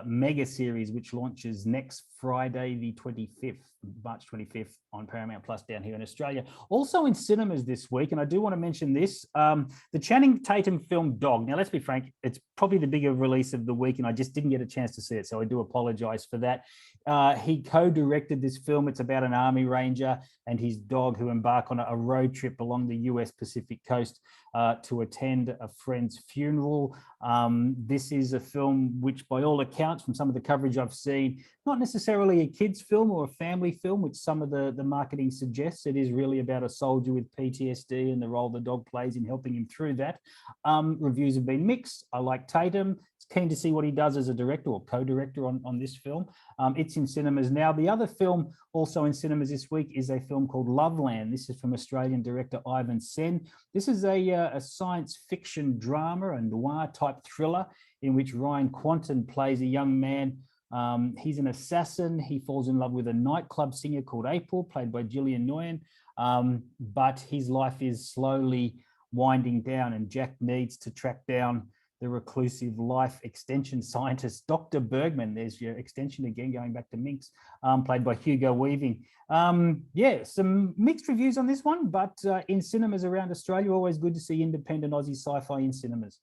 mega series, which launches next Friday, the 25th, March 25th, on Paramount Plus down here in Australia. Also in cinemas this week, and I do want to mention this, the Channing Tatum film Dog. Now, let's be frank, it's probably the bigger release of the week, and I just didn't get a chance to see it, so I do apologize for that. He co-directed this film. It's about an army ranger and his dog who embark on a road trip along the US Pacific coast to attend a friend's funeral. This is a film which, by all accounts, from some of the coverage I've seen, not necessarily a kid's film or a family film, which some of the marketing suggests. It is really about a soldier with PTSD and the role the dog plays in helping him through that. Reviews have been mixed. I like Tatum. Keen to see what he does as a director or co-director on this film. It's in cinemas now. The other film also in cinemas this week is a film called Loveland. This is from Australian director Ivan Sen. This is a science fiction drama and noir type thriller in which Ryan Quanten plays a young man. He's an assassin. He falls in love with a nightclub singer called April, played by Gillian Nguyen. But his life is slowly winding down, and Jack needs to track down the reclusive life extension scientist, Dr. Bergman. There's your extension again, going back to Minx, played by Hugo Weaving. Yeah, some mixed reviews on this one, but in cinemas around Australia, always good to see independent Aussie sci-fi in cinemas.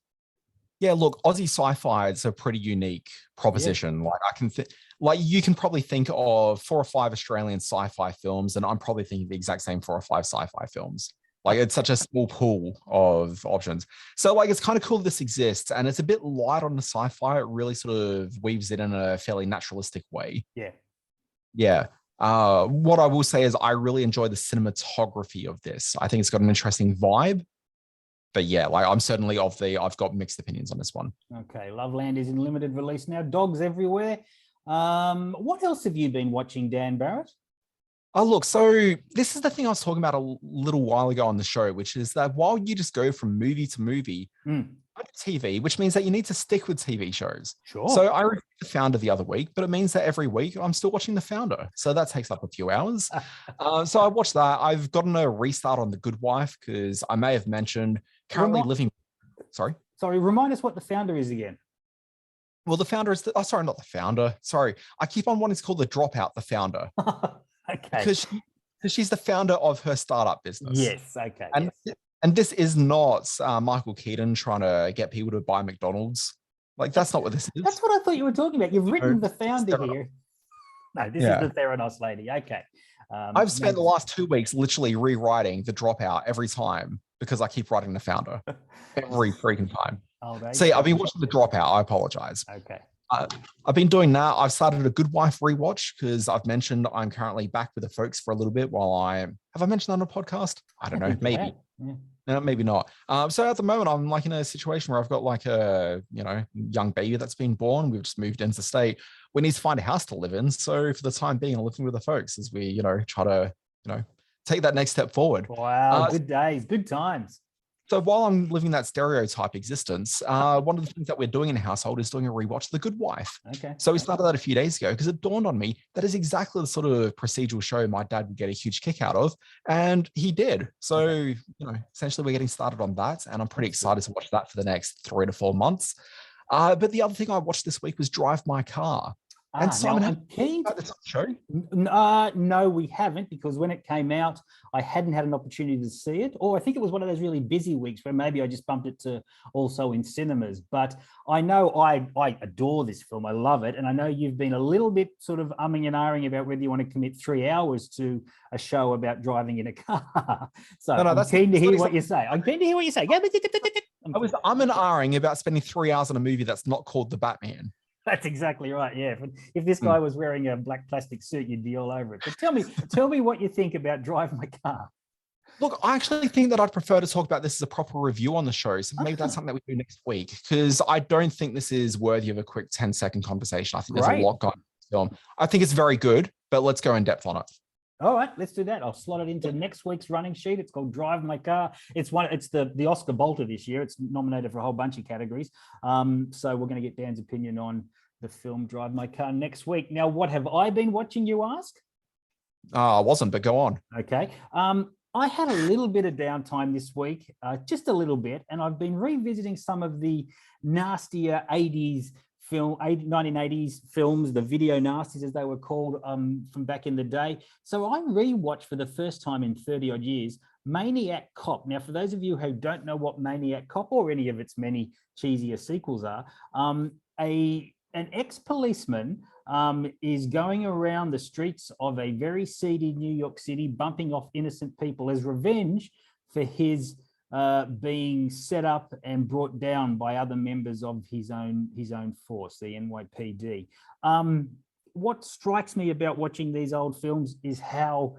Yeah, look, Aussie sci-fi is a pretty unique proposition. Yeah. Like, you can probably think of 4 or 5 Australian sci-fi films, and I'm probably thinking the exact same 4 or 5 sci-fi films. Like, it's such a small pool of options. So like, it's kind of cool this exists, and it's a bit light on the sci-fi. It really sort of weaves it in a fairly naturalistic way. Yeah. Yeah. What I will say is I really enjoy the cinematography of this. I think it's got an interesting vibe. But yeah, like I'm certainly I've got mixed opinions on this one. Okay, Loveland is in limited release now. Dogs everywhere. What else have you been watching, Dan Barrett? Oh, look, so this is the thing I was talking about a little while ago on the show, which is that while you just go from movie to movie, TV, which means that you need to stick with TV shows. Sure. So I reviewed The Founder the other week, but it means that every week I'm still watching The Founder. So that takes up a few hours. So I watched that. I've gotten a restart on The Good Wife because I may have mentioned currently living. Sorry, remind us what The Founder is again. Well, The Founder is sorry, not The Founder. Sorry, I keep on wanting to call The Dropout The Founder. Okay. Because she's the founder of her startup business. Yes. Okay. And this is not Michael Keaton trying to get people to buy McDonald's. Like, that's not what this is. That's what I thought you were talking about. You've written The Founder here. No, this is the Theranos lady. Okay. I've spent the last 2 weeks literally rewriting The Dropout every time because I keep writing The Founder every freaking time. See, I've been watching The Dropout. I apologize. Okay. I've been doing that. I've started a Good Wife rewatch because I've mentioned I'm currently back with the folks for a little bit while have I mentioned that on a podcast? I don't know, maybe. Yeah. No, maybe not. So at the moment, I'm like in a situation where I've got like a, young baby that's been born. We've just moved into state. We need to find a house to live in. So for the time being, I'm living with the folks as we, try to, take that next step forward. Wow, good days, good times. So while I'm living that stereotype existence, one of the things that we're doing in the household is doing a rewatch of The Good Wife. Okay. So we started that a few days ago because it dawned on me that is exactly the sort of procedural show my dad would get a huge kick out of, and he did. So, essentially we're getting started on that, and I'm pretty excited to watch that for the next 3 to 4 months. But the other thing I watched this week was Drive My Car. And Simon, I'm keen about this show? No, we haven't, because when it came out, I hadn't had an opportunity to see it, or I think it was one of those really busy weeks where maybe I just bumped it to also in cinemas. But I know I adore this film. I love it. And I know you've been a little bit sort of umming and ahhing about whether you want to commit 3 hours to a show about driving in a car. So I'm keen to hear what you say. I'm keen to hear what you say. I was umming and ahhing about spending 3 hours on a movie that's not called The Batman. That's exactly right. Yeah. If this guy was wearing a black plastic suit, you'd be all over it. But tell me what you think about Drive My Car. Look, I actually think that I'd prefer to talk about this as a proper review on the show. So maybe that's something that we do next week, because I don't think this is worthy of a quick 10-second conversation. I think there's a lot going on in this film. I think it's very good, but let's go in depth on it. All right, let's do that. I'll slot it into next week's running sheet. It's called Drive My Car. It's the Oscar Bolter this year. It's nominated for a whole bunch of categories. So we're going to get Dan's opinion on the film Drive My Car next week. Now, what have I been watching, you ask? I wasn't, but go on. Okay. I had a little bit of downtime this week, just a little bit, and I've been revisiting some of the nastier 1980s films, the video nasties as they were called, from back in the day. So I rewatched for the first time in 30 odd years Maniac Cop. Now, for those of you who don't know what Maniac Cop or any of its many cheesier sequels are, an ex-policeman is going around the streets of a very seedy New York City, bumping off innocent people as revenge for his being set up and brought down by other members of his own force, the NYPD. What strikes me about watching these old films is how,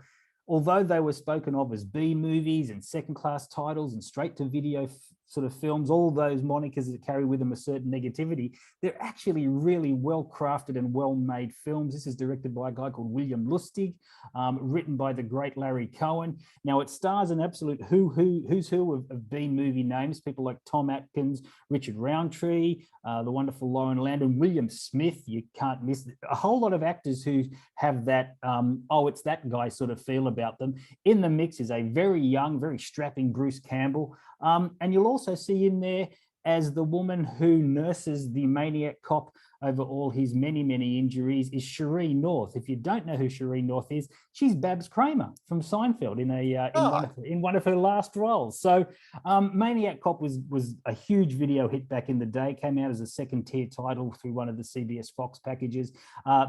although they were spoken of as B movies and second-class titles and straight-to-video sort of films, all those monikers that carry with them a certain negativity, they're actually really well-crafted and well-made films. This is directed by a guy called William Lustig, written by the great Larry Cohen. Now, it stars an absolute who's who of B-movie names, people like Tom Atkins, Richard Roundtree, the wonderful Lauren Landon, William Smith. You can't miss it. A whole lot of actors who have that, it's that guy sort of feel about them. In the mix is a very young, very strapping Bruce Campbell. And you'll also see in there as the woman who nurses the maniac cop over all his many, many injuries is Sheree North. If you don't know who Sheree North is, she's Babs Kramer from Seinfeld in one of her last roles. So Maniac Cop was a huge video hit back in the day, came out as a second-tier title through one of the CBS Fox packages.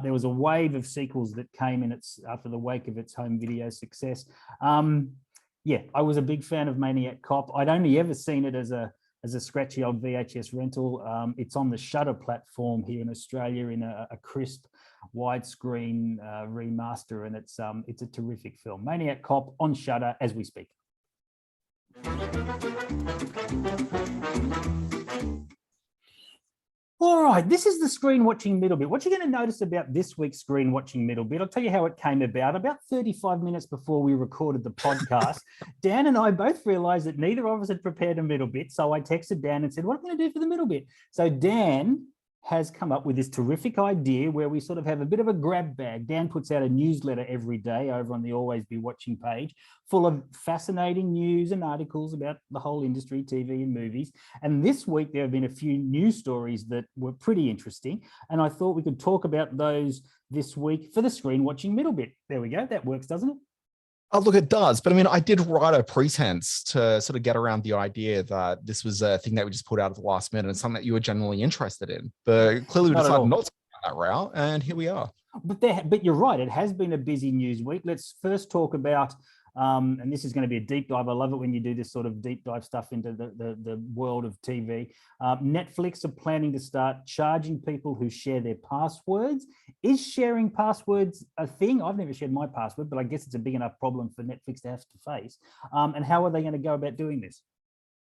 There was a wave of sequels that came in after the wake of its home video success. Yeah, I was a big fan of Maniac Cop. I'd only ever seen it as a as a scratchy old VHS rental. It's on the Shudder platform here in Australia in a crisp widescreen remaster, and it's a terrific film. Maniac Cop on Shudder as we speak. All right, this is the screen watching middle bit. What you're going to notice about this week's screen watching middle bit, I'll tell you how it came about. About 35 minutes before we recorded the podcast, Dan and I both realized that neither of us had prepared a middle bit. So I texted Dan and said, what am I going to do for the middle bit? So Dan has come up with this terrific idea where we sort of have a bit of a grab bag. Dan puts out a newsletter every day over on the Always Be Watching page, full of fascinating news and articles about the whole industry, TV and movies. And this week, there have been a few news stories that were pretty interesting. And I thought we could talk about those this week for the screen watching middle bit. There we go. That works, doesn't it? Oh, look, it does. But I mean, I did write a pretense to sort of get around the idea that this was a thing that we just put out at the last minute and something that you were genuinely interested in. But clearly we decided not to go that route. And here we are. But you're right. It has been a busy news week. Let's first talk about, and this is going to be a deep dive. I love it when you do this sort of deep dive stuff into the world of TV. Netflix are planning to start charging people who share their passwords. Is sharing passwords a thing? I've never shared my password, but I guess it's a big enough problem for Netflix to have to face. And how are they going to go about doing this?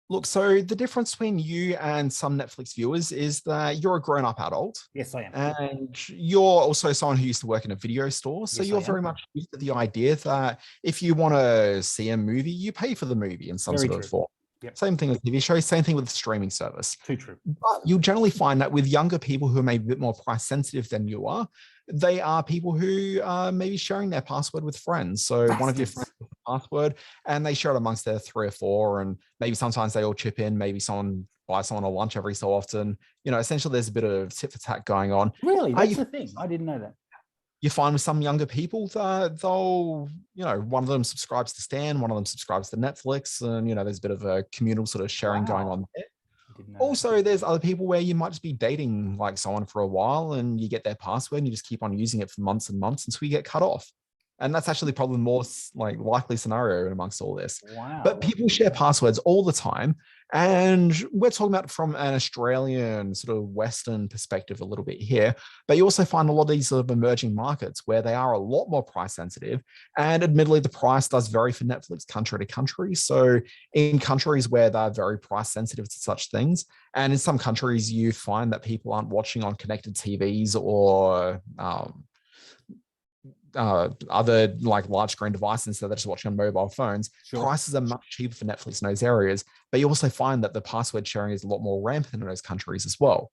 Look, so the difference between you and some Netflix viewers is that you're a grown-up adult. Yes, I am. And you're also someone who used to work in a video store. So Yes, you're very much used to the idea that if you want to see a movie, you pay for the movie in some sort of form. Yep. Same thing with TV shows, same thing with the streaming service. Too true. But you'll generally find that with younger people who are maybe a bit more price sensitive than you are, they are people who are maybe sharing their password with friends. So one of your friends has a password and they share it amongst their 3 or 4, and maybe sometimes they all chip in, maybe someone buys someone a lunch every so often. You know, essentially there's a bit of tit for tat going on. Really? That's the thing. I didn't know that. You find with some younger people that they'll, you know, one of them subscribes to Stan, one of them subscribes to Netflix, and, you know, there's a bit of a communal sort of sharing going on there. Also, there's other people where you might just be dating like someone for a while and you get their password and you just keep on using it for months and months until you get cut off. And that's actually probably the more like likely scenario amongst all this. Wow. But people share passwords all the time. And we're talking about from an Australian sort of Western perspective a little bit here. But you also find a lot of these sort of emerging markets where they are a lot more price sensitive. And admittedly, the price does vary for Netflix country to country. So in countries where they're very price sensitive to such things, and in some countries, you find that people aren't watching on connected TVs or other like large screen devices, so they're just watching on mobile phones. Sure. Prices are much cheaper for Netflix in those areas, but you also find that the password sharing is a lot more rampant in those countries as well.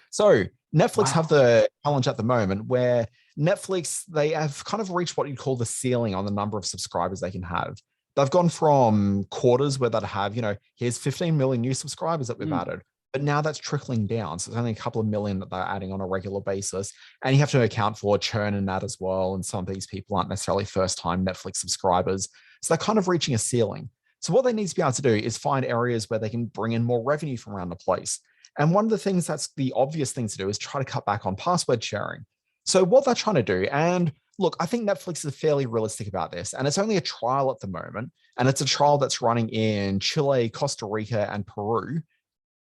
So Netflix have the challenge at the moment where Netflix, they have kind of reached what you'd call the ceiling on the number of subscribers they can have. They've gone from quarters where they'd have, you know, here's 15 million new subscribers that we've added. But now that's trickling down. So there's only a couple of million that they're adding on a regular basis. And you have to account for churn in that as well. And some of these people aren't necessarily first-time Netflix subscribers. So they're kind of reaching a ceiling. So what they need to be able to do is find areas where they can bring in more revenue from around the place. And one of the things that's the obvious thing to do is try to cut back on password sharing. So what they're trying to do, and look, I think Netflix is fairly realistic about this. And it's only a trial at the moment. And it's a trial that's running in Chile, Costa Rica, and Peru.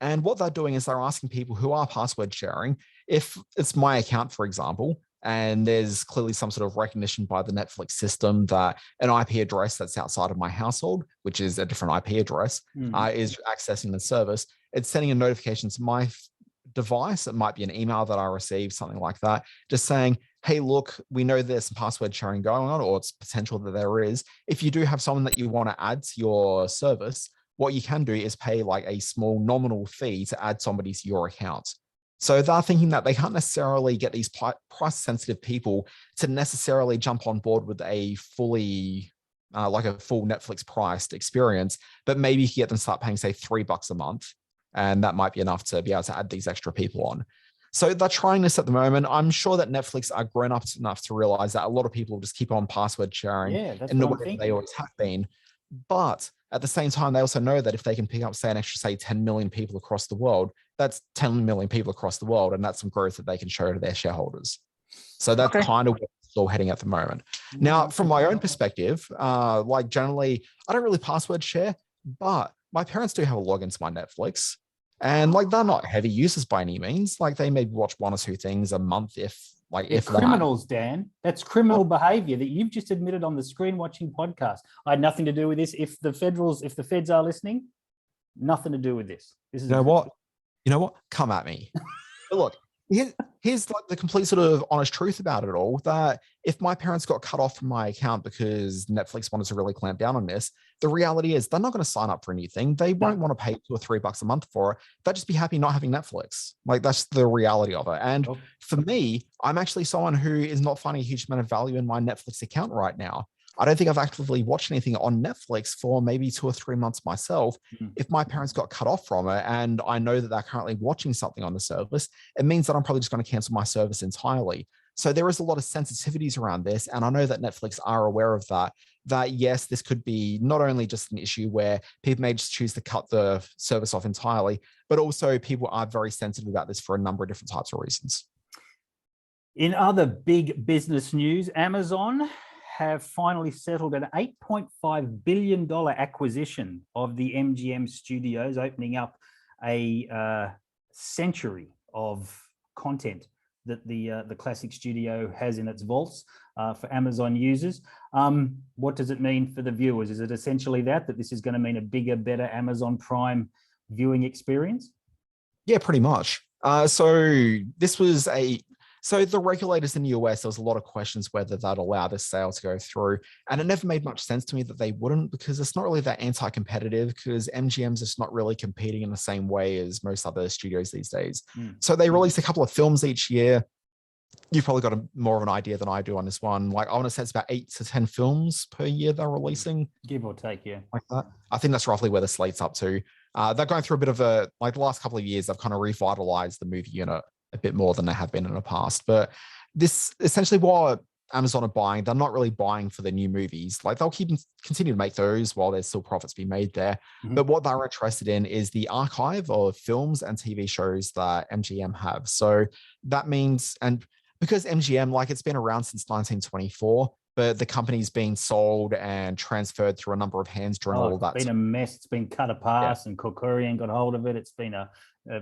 And what they're doing is they're asking people who are password sharing, if it's my account, for example, and there's clearly some sort of recognition by the Netflix system that an IP address that's outside of my household, which is a different IP address, is accessing the service. It's sending a notification to my device. It might be an email that I received, something like that, just saying, hey, look, we know there's some password sharing going on, or it's potential that there is. If you do have someone that you want to add to your service, what you can do is pay like a small nominal fee to add somebody to your account. So they're thinking that they can't necessarily get these price sensitive people to necessarily jump on board with a fully, like a full Netflix priced experience, but maybe you can get them to start paying, say, $3 a month. And that might be enough to be able to add these extra people on. So they're trying this at the moment. I'm sure that Netflix are grown up enough to realize that a lot of people just keep on password sharing in the way they always have been. But at the same time, they also know that if they can pick up, say, an extra, say, 10 million people across the world, that's 10 million people across the world. And that's some growth that they can show to their shareholders. So that's kind of where it's all heading at the moment. Now, from my own perspective, like generally, I don't really password share, but my parents do have a login to my Netflix, and like they're not heavy users by any means. Like they maybe watch 1 or 2 things a month, if criminals, Dan. That's criminal behavior that you've just admitted on the Screen Watching podcast. I had nothing to do with this. If the feds are listening, nothing to do with this. This is You know what? Come at me. But look, here's like the complete sort of honest truth about it all, that if my parents got cut off from my account because Netflix wanted to really clamp down on this, the reality is they're not going to sign up for anything. They won't want to pay $2 or $3 a month for it. They'll just be happy not having Netflix. Like that's the reality of it. And for me, I'm actually someone who is not finding a huge amount of value in my Netflix account right now. I don't think I've actively watched anything on Netflix for maybe 2 or 3 months myself. If my parents got cut off from it and I know that they're currently watching something on the service, it means that I'm probably just going to cancel my service entirely. So there is a lot of sensitivities around this. And I know that Netflix are aware of that yes, this could be not only just an issue where people may just choose to cut the service off entirely, but also people are very sensitive about this for a number of different types of reasons. In other big business news, Amazon have finally settled an $8.5 billion acquisition of the MGM studios, opening up a century of content that the classic studio has in its vaults for Amazon users. What does it mean for the viewers? Is it essentially that this is going to mean a bigger, better Amazon Prime viewing experience? Yeah, pretty much. So the regulators in the US, there was a lot of questions whether they'd allow this sale to go through. And it never made much sense to me that they wouldn't, because it's not really that anti-competitive, because MGM's just not really competing in the same way as most other studios these days. So they release a couple of films each year. You've probably got more of an idea than I do on this one. Like I want to say it's about 8 to 10 films per year they're releasing. Give or take, yeah. Like that. I think that's roughly where the slate's up to. They're going through a bit of the last couple of years, they've kind of revitalized the movie unit a bit more than they have been in the past. But this essentially what Amazon are buying, they're not really buying for the new movies. Like they'll continue to make those while there's still profits being made there. But what they're interested in is the archive of films and TV shows that MGM have. So that means, and because MGM, it's been around since 1924, but the company's been sold and transferred through a number of hands during all that. It's been a mess. It's been cut apart, and Kokorian got hold of it. It's been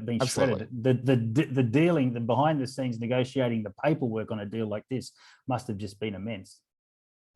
been shredded. The dealing, the behind the scenes negotiating, the paperwork on a deal like this must have just been immense.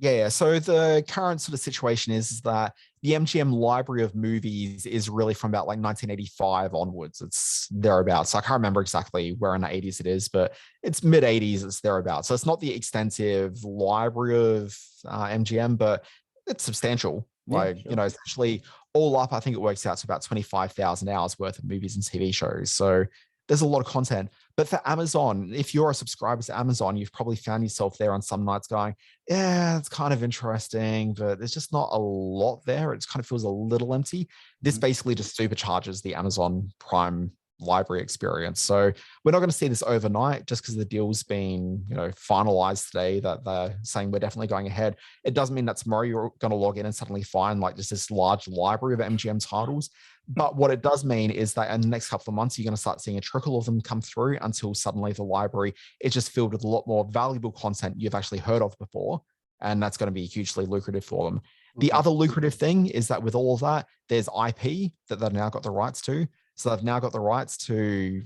Yeah. So the current sort of situation is that the MGM library of movies is really from about 1985 onwards. It's thereabouts. So I can't remember exactly where in the 80s it is, but it's mid 80s. It's thereabouts. So it's not the extensive library of MGM, but it's substantial. Essentially all up, I think it works out to about 25,000 hours worth of movies and TV shows. So there's a lot of content. But for Amazon, if you're a subscriber to Amazon, you've probably found yourself there on some nights going, yeah, it's kind of interesting, but there's just not a lot there. It just kind of feels a little empty. This basically just supercharges the Amazon Prime library experience. So we're not going to see this overnight just because the deal's been, finalized today that they're saying we're definitely going ahead. It doesn't mean that tomorrow you're going to log in and suddenly find just this large library of MGM titles. But what it does mean is that in the next couple of months, you're going to start seeing a trickle of them come through until suddenly the library is just filled with a lot more valuable content you've actually heard of before. And that's going to be hugely lucrative for them. The other lucrative thing is that with all of that, there's IP that they've now got the rights to. So they've now got the rights to,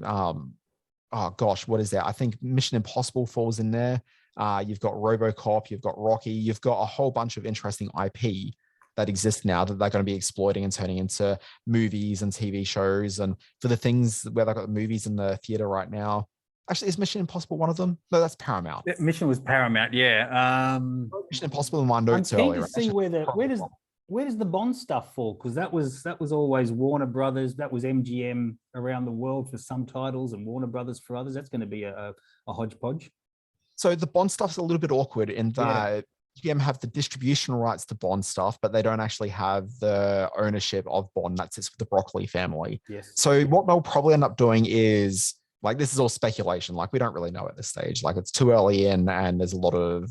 what is that? I think Mission Impossible falls in there. You've got RoboCop, you've got Rocky, you've got a whole bunch of interesting IP that exists now that they're going to be exploiting and turning into movies and TV shows. And for the things where they've got the movies in the theater right now, actually, is Mission Impossible one of them? No, that's Paramount. Mission was Paramount, yeah. Mission Impossible in my notes I'm keen earlier. to see where does the Bond stuff fall? Because that was always Warner Brothers. That was MGM around the world for some titles and Warner Brothers for others. That's going to be a hodgepodge. So the Bond stuff's a little bit awkward in that MGM have the distribution rights to Bond stuff, but they don't actually have the ownership of Bond. That sits with the Broccoli family. Yes. So what they'll probably end up doing is, this is all speculation. We don't really know at this stage. It's too early in, and there's a lot of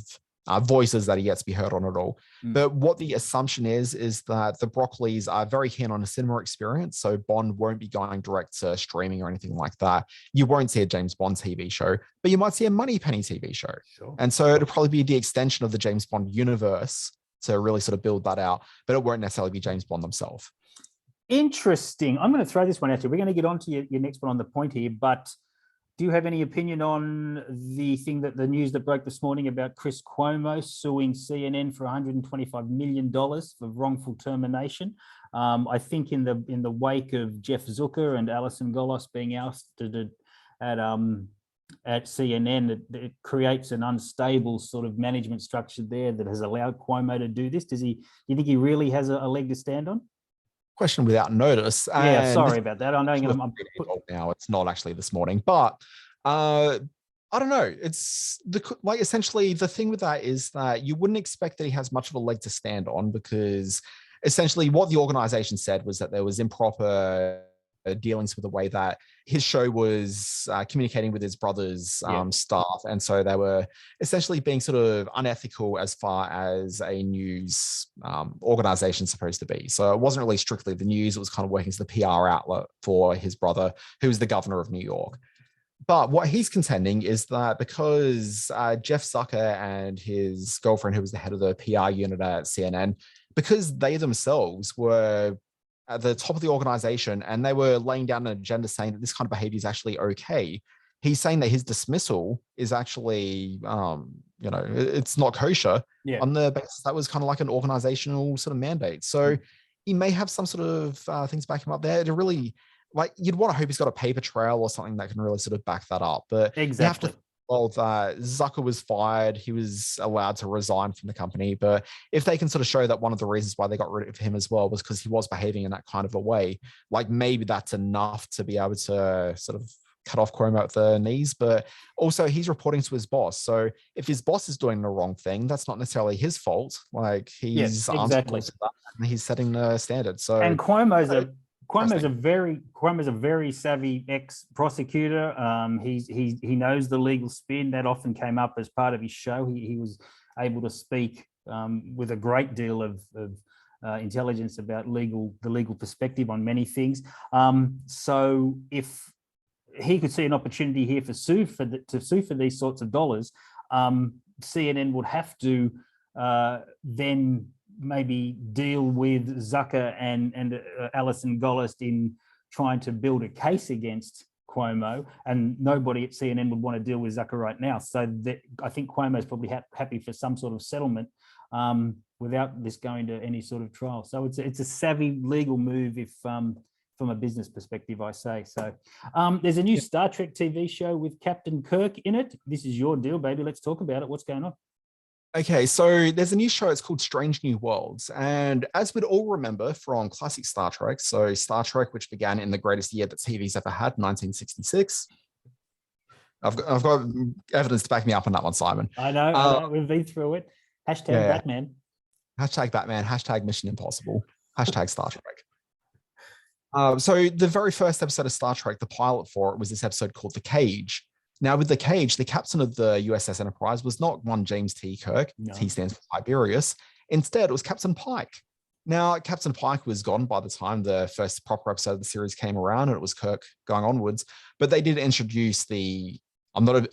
voices that are yet to be heard on it all. But what the assumption is that the Broccolis are very keen on a cinema experience. So Bond won't be going direct to streaming or anything like that. You won't see a James Bond TV show, but you might see a Moneypenny TV show. Sure. And so it'll probably be the extension of the James Bond universe to really sort of build that out, but it won't necessarily be James Bond themselves. Interesting. I'm going to throw this one at you. We're going to get on to your next one on the point here, but do you have any opinion on the news that broke this morning about Chris Cuomo suing CNN for $125 million for wrongful termination? I think in the wake of Jeff Zucker and Alison Golos being ousted at CNN, it creates an unstable sort of management structure there that has allowed Cuomo to do this. Do you think he really has a leg to stand on? Question without notice. Yeah, sorry about that. I know I'm now. It's not actually this morning, but I don't know. It's essentially the thing with that is that you wouldn't expect that he has much of a leg to stand on, because essentially what the organization said was that there was improper dealings with the way that his show was communicating with his brother's staff, and so they were essentially being sort of unethical as far as a news organization is supposed to be. So it wasn't really strictly the news, it was kind of working as the PR outlet for his brother, who was the governor of New York. But what he's contending is that because Jeff Zucker and his girlfriend, who was the head of the PR unit at CNN, because they themselves were at the top of the organization and they were laying down an agenda saying that this kind of behavior is actually okay, he's saying that his dismissal is actually, it's not kosher on the basis that was kind of like an organizational sort of mandate. So he may have some sort of things back him up there to really, you'd want to hope he's got a paper trail or something that can really sort of back that up. But exactly. You have to, Zucker was fired. He was allowed to resign from the company. But if they can sort of show that one of the reasons why they got rid of him as well was because he was behaving in that kind of a way, maybe that's enough to be able to sort of cut off Cuomo at the knees. But also he's reporting to his boss. So if his boss is doing the wrong thing, that's not necessarily his fault. He's answerable to that, and he's setting the standard. So and Cuomo's a very savvy ex-prosecutor. He knows the legal spin. That often came up as part of his show. He was able to speak with a great deal of intelligence about the legal perspective on many things. So if he could see an opportunity here to sue for these sorts of dollars, CNN would have to then maybe deal with Zucker and Alison Gollust in trying to build a case against Cuomo, and nobody at CNN would want to deal with Zucker right now. So I think Cuomo is probably happy for some sort of settlement without this going to any sort of trial. So it's a savvy legal move if from a business perspective, I say. So there's a new Star Trek TV show with Captain Kirk in it. This is your deal, baby. Let's talk about it. What's going on? Okay, so there's a new show. It's called Strange New Worlds. And as we'd all remember from classic Star Trek, so Star Trek, which began in the greatest year that TV's ever had, 1966. I've got evidence to back me up on that one, Simon. I know. We've been through it. Hashtag Batman. Hashtag Batman. Hashtag Mission Impossible. Hashtag Star Trek. So the very first episode of Star Trek, the pilot for it was this episode called The Cage. Now, with The Cage, the captain of the USS Enterprise was not one James T. Kirk. No. T stands for Tiberius. Instead, it was Captain Pike. Now, Captain Pike was gone by the time the first proper episode of the series came around, and it was Kirk going onwards. But they did introduce I'm not a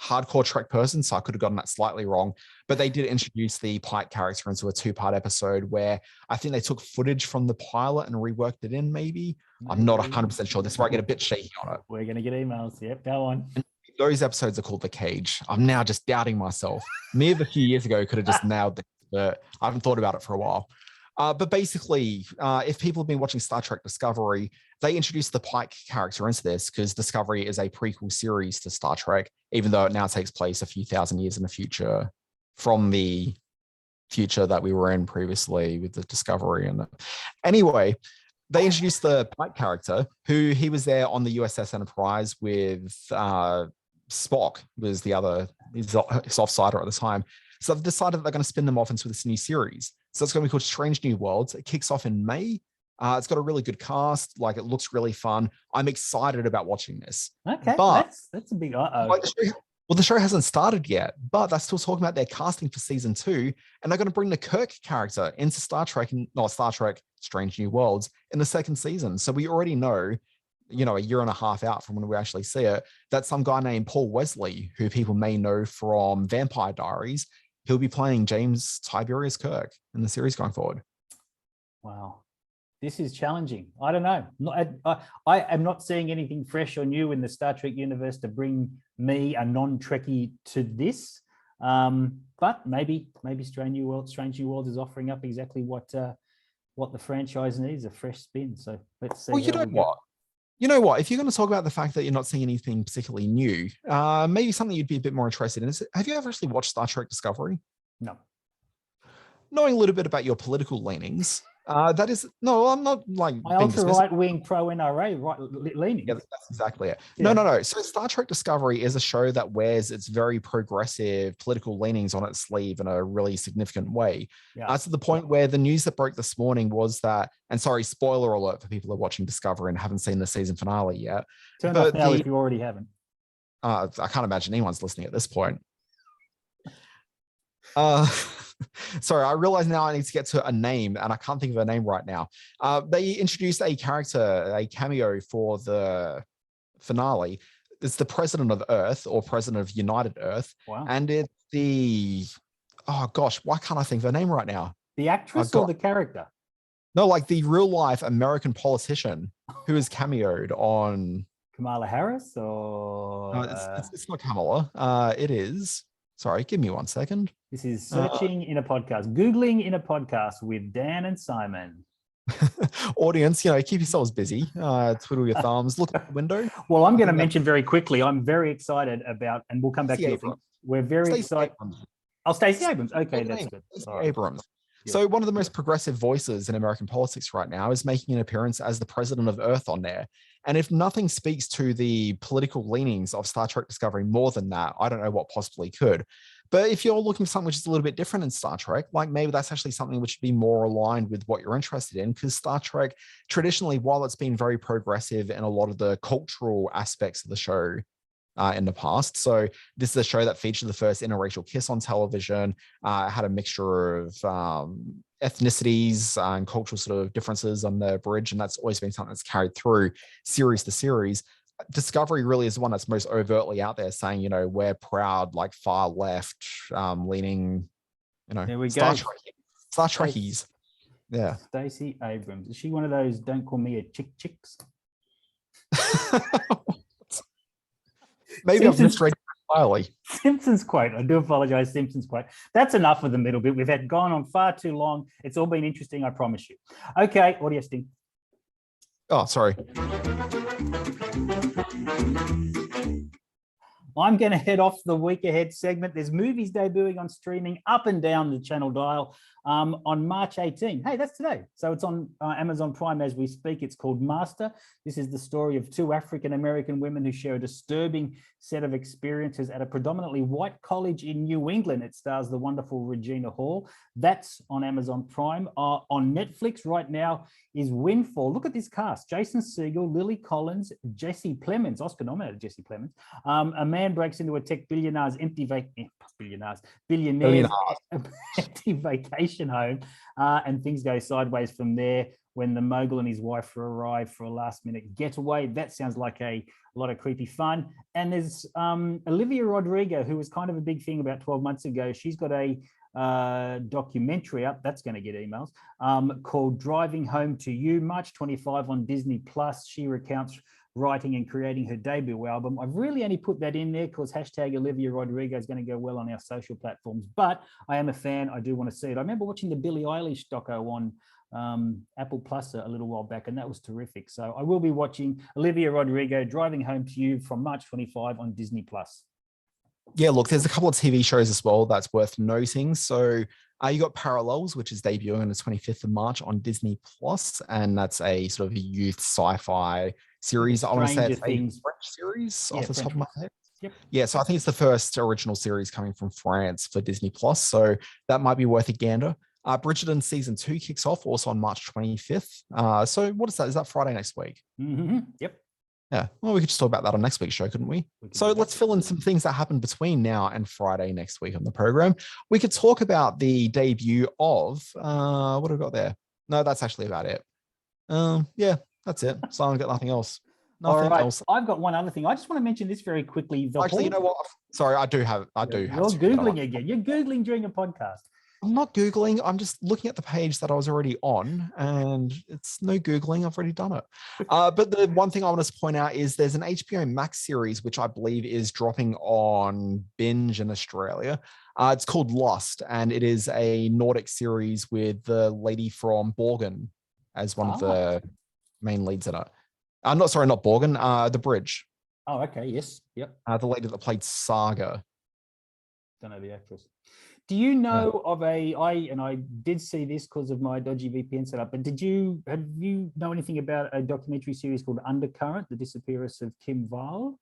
hardcore Trek person, so I could have gotten that slightly wrong. But they did introduce the Pike character into a 2-part episode where I think they took footage from the pilot and reworked it in, maybe. I'm not 100% sure. This is where I get a bit shaky on it. We're going to get emails. Yep, go on. And those episodes are called The Cage. I'm now just doubting myself. Me of a few years ago could have just nailed this, but I haven't thought about it for a while. But basically, if people have been watching Star Trek Discovery, they introduced the Pike character into this because Discovery is a prequel series to Star Trek, even though it now takes place a few thousand years in the future from the future that we were in previously with the Discovery. Anyway, they introduced the Pike character, who he was there on the USS Enterprise with Spock, was his offsider at the time. So they've decided that they're going to spin them off into this new series. So it's going to be called Strange New Worlds. It kicks off in May. It's got a really good cast. It looks really fun. I'm excited about watching this. Okay, but that's a big uh-oh. The show hasn't started yet, but they're still talking about their casting for season 2, and they're going to bring the Kirk character into Star Trek Strange New Worlds in the second season. So we already know, a year and a half out from when we actually see it, that some guy named Paul Wesley, who people may know from Vampire Diaries, he'll be playing James Tiberius Kirk in the series going forward. Wow. This is challenging. I don't know. I am not seeing anything fresh or new in the Star Trek universe to bring me, a non-Trekkie, to this. But maybe Strange New Worlds is offering up exactly what the franchise needs, a fresh spin. So let's see. Well, you know what? If you're going to talk about the fact that you're not seeing anything particularly new, maybe something you'd be a bit more interested in is, have you ever actually watched Star Trek Discovery? No. Knowing a little bit about your political leanings, that is, no, I'm not like my ultra right wing pro NRA leaning. Yeah, that's exactly it. Yeah. No. So Star Trek Discovery is a show that wears its very progressive political leanings on its sleeve in a really significant way. Yeah. To the point where the news that broke this morning was that, and sorry, spoiler alert for people who are watching Discovery and haven't seen the season finale yet. Turn off now if you already haven't. I can't imagine anyone's listening at this point. Sorry, I realize now I need to get to a name, and I can't think of a name right now. They introduced a character, a cameo for the finale. It's the President of Earth, or President of United Earth. Wow. And it's oh gosh, why can't I think of a name right now? The actress or the character? No, like the real life American politician who is cameoed on Kamala Harris, or no, it's not Kamala. It is. Sorry, give me 1 second. This is searching in a podcast, Googling in a podcast with Dan and Simon. Audience, keep yourselves busy. Twiddle your thumbs, look out the window. Well, I'm going to mention very quickly, I'm very excited about, and we'll come back to you. We're very excited. Oh, Stacey Abrams. Okay, that's good. Abrams. So one of the most progressive voices in American politics right now is making an appearance as the President of Earth on there. And if nothing speaks to the political leanings of Star Trek Discovery more than that, I don't know what possibly could. But if you're looking for something which is a little bit different in Star Trek, like maybe that's actually something which would be more aligned with what you're interested in, because Star Trek, traditionally, while it's been very progressive in a lot of the cultural aspects of the show in the past. So this is a show that featured the first interracial kiss on television. It had a mixture of ethnicities and cultural sort of differences on the bridge, and that's always been something that's carried through series to series. Discovery really is the one that's most overtly out there saying, we're proud, like far left leaning, there we Star go. Star Trekkies. Yeah. Stacey Abrams. Is she one of those don't call me a chicks? Maybe I've misread entirely. Simpsons quote. I do apologize. Simpsons quote. That's enough of the middle bit. We've gone on far too long. It's all been interesting, I promise you. Okay, audio sting. Oh, sorry. I'm going to head off the week ahead segment. There's movies debuting on streaming up and down the channel dial on March 18. Hey, that's today. So it's on Amazon Prime as we speak. It's called Master. This is the story of two African-American women who share a disturbing set of experiences at a predominantly white college in New England. It stars the wonderful Regina Hall. That's on Amazon Prime. On Netflix right now is Windfall. Look at this cast. Jason Segel, Lily Collins, Jesse Plemons, Oscar-nominated Jesse Plemons. A man breaks into a tech billionaire's empty vacation home, and things go sideways from there when the mogul and his wife arrive for a last-minute getaway. That sounds like a lot of creepy fun. And there's Olivia Rodrigo, who was kind of a big thing about 12 months ago. She's got a documentary up, that's going to get emails, called Driving Home to You, March 25 on Disney+. She recounts writing and creating her debut album. I've really only put that in there because hashtag Olivia Rodrigo is going to go well on our social platforms, but I am a fan. I do want to see it. I remember watching the Billie Eilish doco on Apple Plus a little while back, and that was terrific. So I will be watching Olivia Rodrigo, Driving Home to You from March 25 on Disney+. Yeah, look, there's a couple of TV shows as well that's worth noting. So you got Parallels, which is debuting on the 25th of March on Disney+, and that's a sort of a youth sci-fi series. I want to say it's a French series off the top of my head. Yep. Yeah, so I think it's the first original series coming from France for Disney+, so that might be worth a gander. Bridgerton season 2 kicks off also on March 25th. So what is that? Is that Friday next week? Mm-hmm. Yep. Yeah, well, we could just talk about that on next week's show, couldn't we? So let's fill in some things that happen between now and Friday next week on the program. We could talk about the debut of, what have we got there? No, that's actually about it. Yeah, that's it. So I've got nothing else. Nothing else. I've got one other thing. I just want to mention this very quickly. Actually, you know what? Sorry, I do have. You're Googling again. You're Googling during a podcast. I'm not Googling. I'm just looking at the page that I was already on, and it's no Googling. I've already done it. But the one thing I want to point out is there's an HBO Max series, which I believe is dropping on Binge in Australia. It's called Lost, and it is a Nordic series with the lady from Borgen as one of the main leads in it. Not Borgen, The Bridge. Oh, okay. Yes. Yep. The lady that played Saga. Don't know the actress. Do you know of I did see this because of my dodgy VPN setup, but have you know anything about a documentary series called Undercurrent, the disappearance of Kim Wall?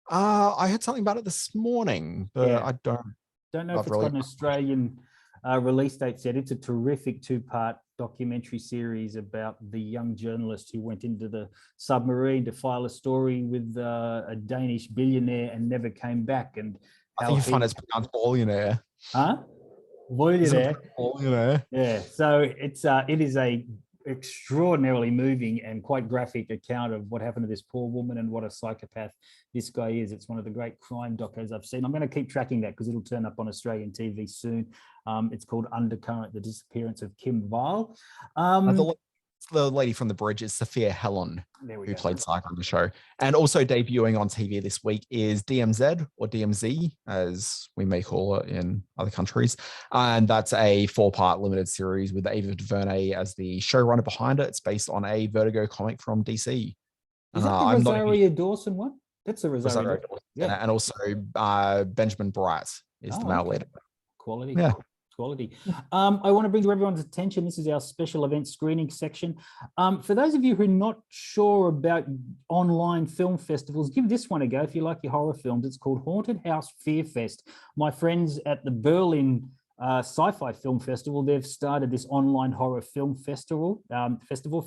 I heard something about it this morning, but I don't know if it's got an Australian release date set. It's a terrific 2-part documentary series about the young journalist who went into the submarine to file a story with a Danish billionaire and never came back. And I think you find it's pronounced billionaire. Huh? Billionaire. Billionaire. Yeah. So it is a extraordinarily moving and quite graphic account of what happened to this poor woman and what a psychopath this guy is. It's one of the great crime docos I've seen. I'm going to keep tracking that because it'll turn up on Australian TV soon. It's called Undercurrent, the disappearance of Kim Wall. The lady from The Bridge is Sophia Helen, who played Saga on the show. And also debuting on TV this week is DMZ, or DMZ, as we may call it in other countries. And that's a 4-part limited series with Ava DuVernay as the showrunner behind it. It's based on a Vertigo comic from DC. Is that the Rosario Dawson one? That's the Rosario Dawson. Yeah. And also Benjamin Bright is the male leader. Quality. Yeah. Quality. I want to bring to everyone's attention, this is our special event screening section. For those of you who are not sure about online film festivals, give this one a go if you like your horror films. It's called Haunted House Fear Fest. My friends at the Berlin Sci-Fi Film Festival, they've started this online horror film festival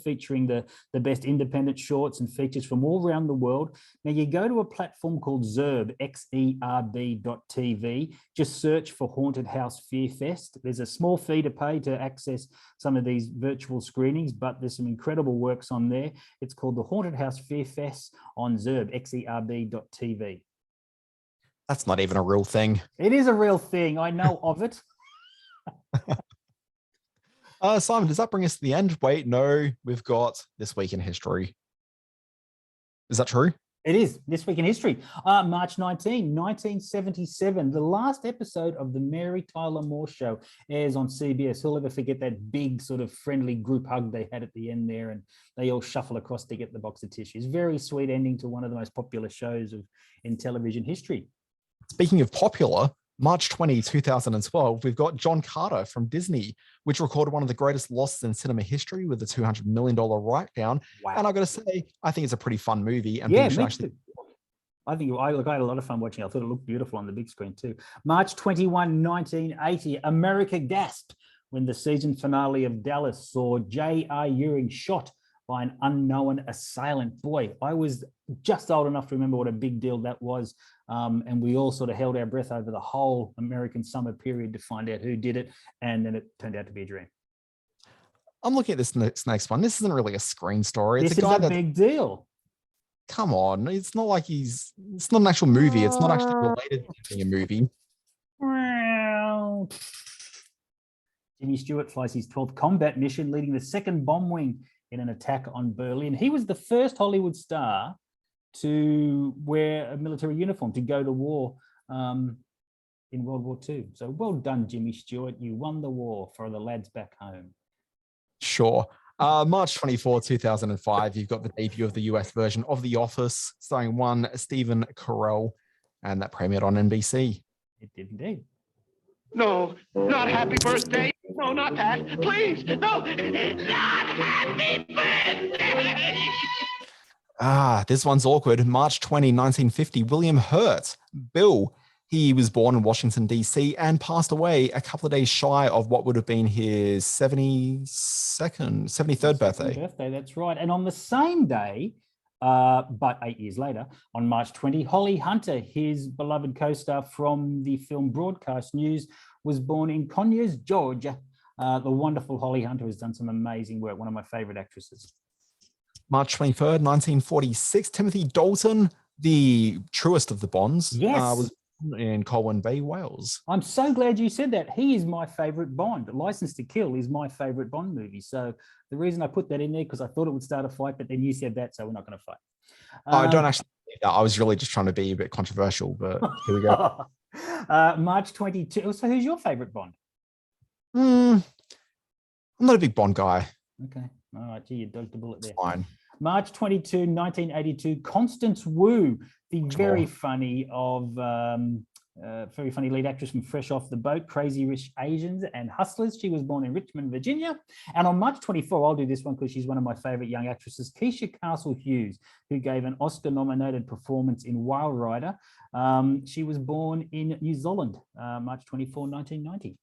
featuring the best independent shorts and features from all around the world. Now you go to a platform called Xerb, xerb.tv, just search for Haunted House Fear Fest. There's a small fee to pay to access some of these virtual screenings, but there's some incredible works on there. It's called the Haunted House Fear Fest on Xerb, xerb.tv. That's not even a real thing. It is a real thing. I know of it. Simon, does that bring us to the end? Wait, no, we've got This Week in History. Is that true? It is. This Week in History. March 19, 1977, the last episode of the Mary Tyler Moore Show airs on CBS. Who'll ever forget that big sort of friendly group hug they had at the end there, and they all shuffle across to get the box of tissues. Very sweet ending to one of the most popular shows in television history. Speaking of popular, March 20, 2012, we've got John Carter from Disney, which recorded one of the greatest losses in cinema history with a $200 million write-down. Wow. And I've got to say, I think it's a pretty fun movie. And yeah, I had a lot of fun watching it. I thought it looked beautiful on the big screen too. March 21, 1980, America gasped when the season finale of Dallas saw J.R. Ewing shot by an unknown assailant. Boy, I was just old enough to remember what a big deal that was. And we all sort of held our breath over the whole American summer period to find out who did it. And then it turned out to be a dream. I'm looking at this next one. This isn't really a screen story. This is a big deal. Come on. It's not like it's not an actual movie. It's not actually related to being a movie. Jimmy Stewart flies his 12th combat mission, leading the 2nd Bomb Wing in an attack on Berlin. He was the first Hollywood star to wear a military uniform, to go to war in World War II. So well done, Jimmy Stewart. You won the war for the lads back home. Sure. March 24, 2005, you've got the debut of the US version of The Office, starring one Stephen Carell, and that premiered on NBC. It did indeed. No, not happy birthday. No, not that. Please, no, not happy birthday. This one's awkward. March 20, 1950, William Hurt, Bill. He was born in Washington, D.C. and passed away a couple of days shy of what would have been his 73rd birthday. That's right. And on the same day, but 8 years later, on March 20, Holly Hunter, his beloved co-star from the film Broadcast News, was born in Conyers, Georgia. The wonderful Holly Hunter has done some amazing work, one of my favorite actresses. March 23rd, 1946, Timothy Dalton, the truest of the Bonds, was in Colwyn Bay, Wales. I'm so glad you said that. He is my favourite Bond. License to Kill is my favourite Bond movie. So the reason I put that in there, because I thought it would start a fight, but then you said that, so we're not going to fight. I don't actually believe that. I was really just trying to be a bit controversial, but here we go. March 22. So who's your favourite Bond? I'm not a big Bond guy. Okay. All right. Gee, you dodged the bullet there. Fine. March 22, 1982, Constance Wu, the very funny lead actress from Fresh Off the Boat, Crazy Rich Asians and Hustlers. She was born in Richmond, Virginia. And on March 24, I'll do this one because she's one of my favorite young actresses, Keisha Castle-Hughes, who gave an Oscar-nominated performance in Wild Rider. She was born in New Zealand, March 24, 1990.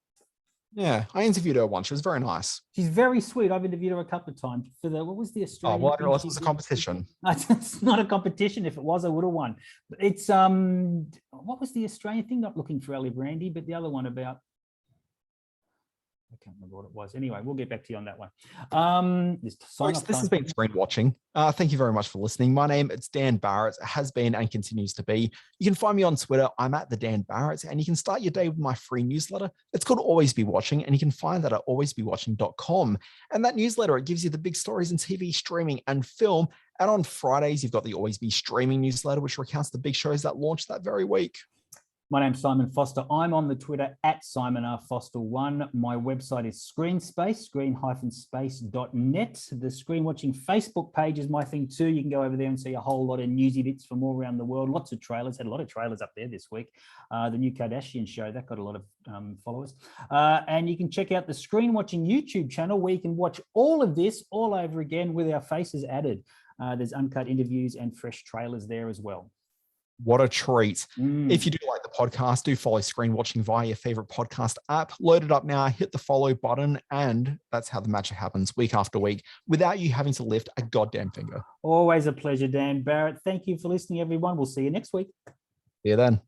Yeah, I interviewed her once. She was very nice. She's very sweet. I've interviewed her a couple of times for what was the Australian? Oh, well, I didn't realize it was a competition. It's not a competition. If it was, I would have won. It's what was the Australian thing? Not Looking for Ellie Brandy, but the other one about. I can't remember what it was. Anyway, we'll get back to you on that one. Folks, this has been Screen Watching. Thank you very much for listening. My name is Dan Barrett. It has been and continues to be. You can find me on Twitter. I'm at the Dan Barrett, and you can start your day with my free newsletter. It's called Always Be Watching, and you can find that at alwaysbewatching.com. And that newsletter, it gives you the big stories in TV, streaming, and film. And on Fridays, you've got the Always Be Streaming newsletter, which recounts the big shows that launched that very week. My name's Simon Foster. I'm on the Twitter at SimonRFoster1. My website is Screenspace, screen-space.net. The Screen Watching Facebook page is my thing too. You can go over there and see a whole lot of newsy bits from all around the world. Lots of trailers. Had a lot of trailers up there this week. The new Kardashian show, that got a lot of followers. And you can check out the Screen Watching YouTube channel where you can watch all of this all over again with our faces added. There's uncut interviews and fresh trailers there as well. What a treat. If you do like the podcast, do follow Screen Watching via your favorite podcast app. Load it up now, hit the follow button, and that's how the magic happens week after week without you having to lift a goddamn finger. Always a pleasure, Dan Barrett. Thank you for listening, everyone. We'll see you next week. See you then.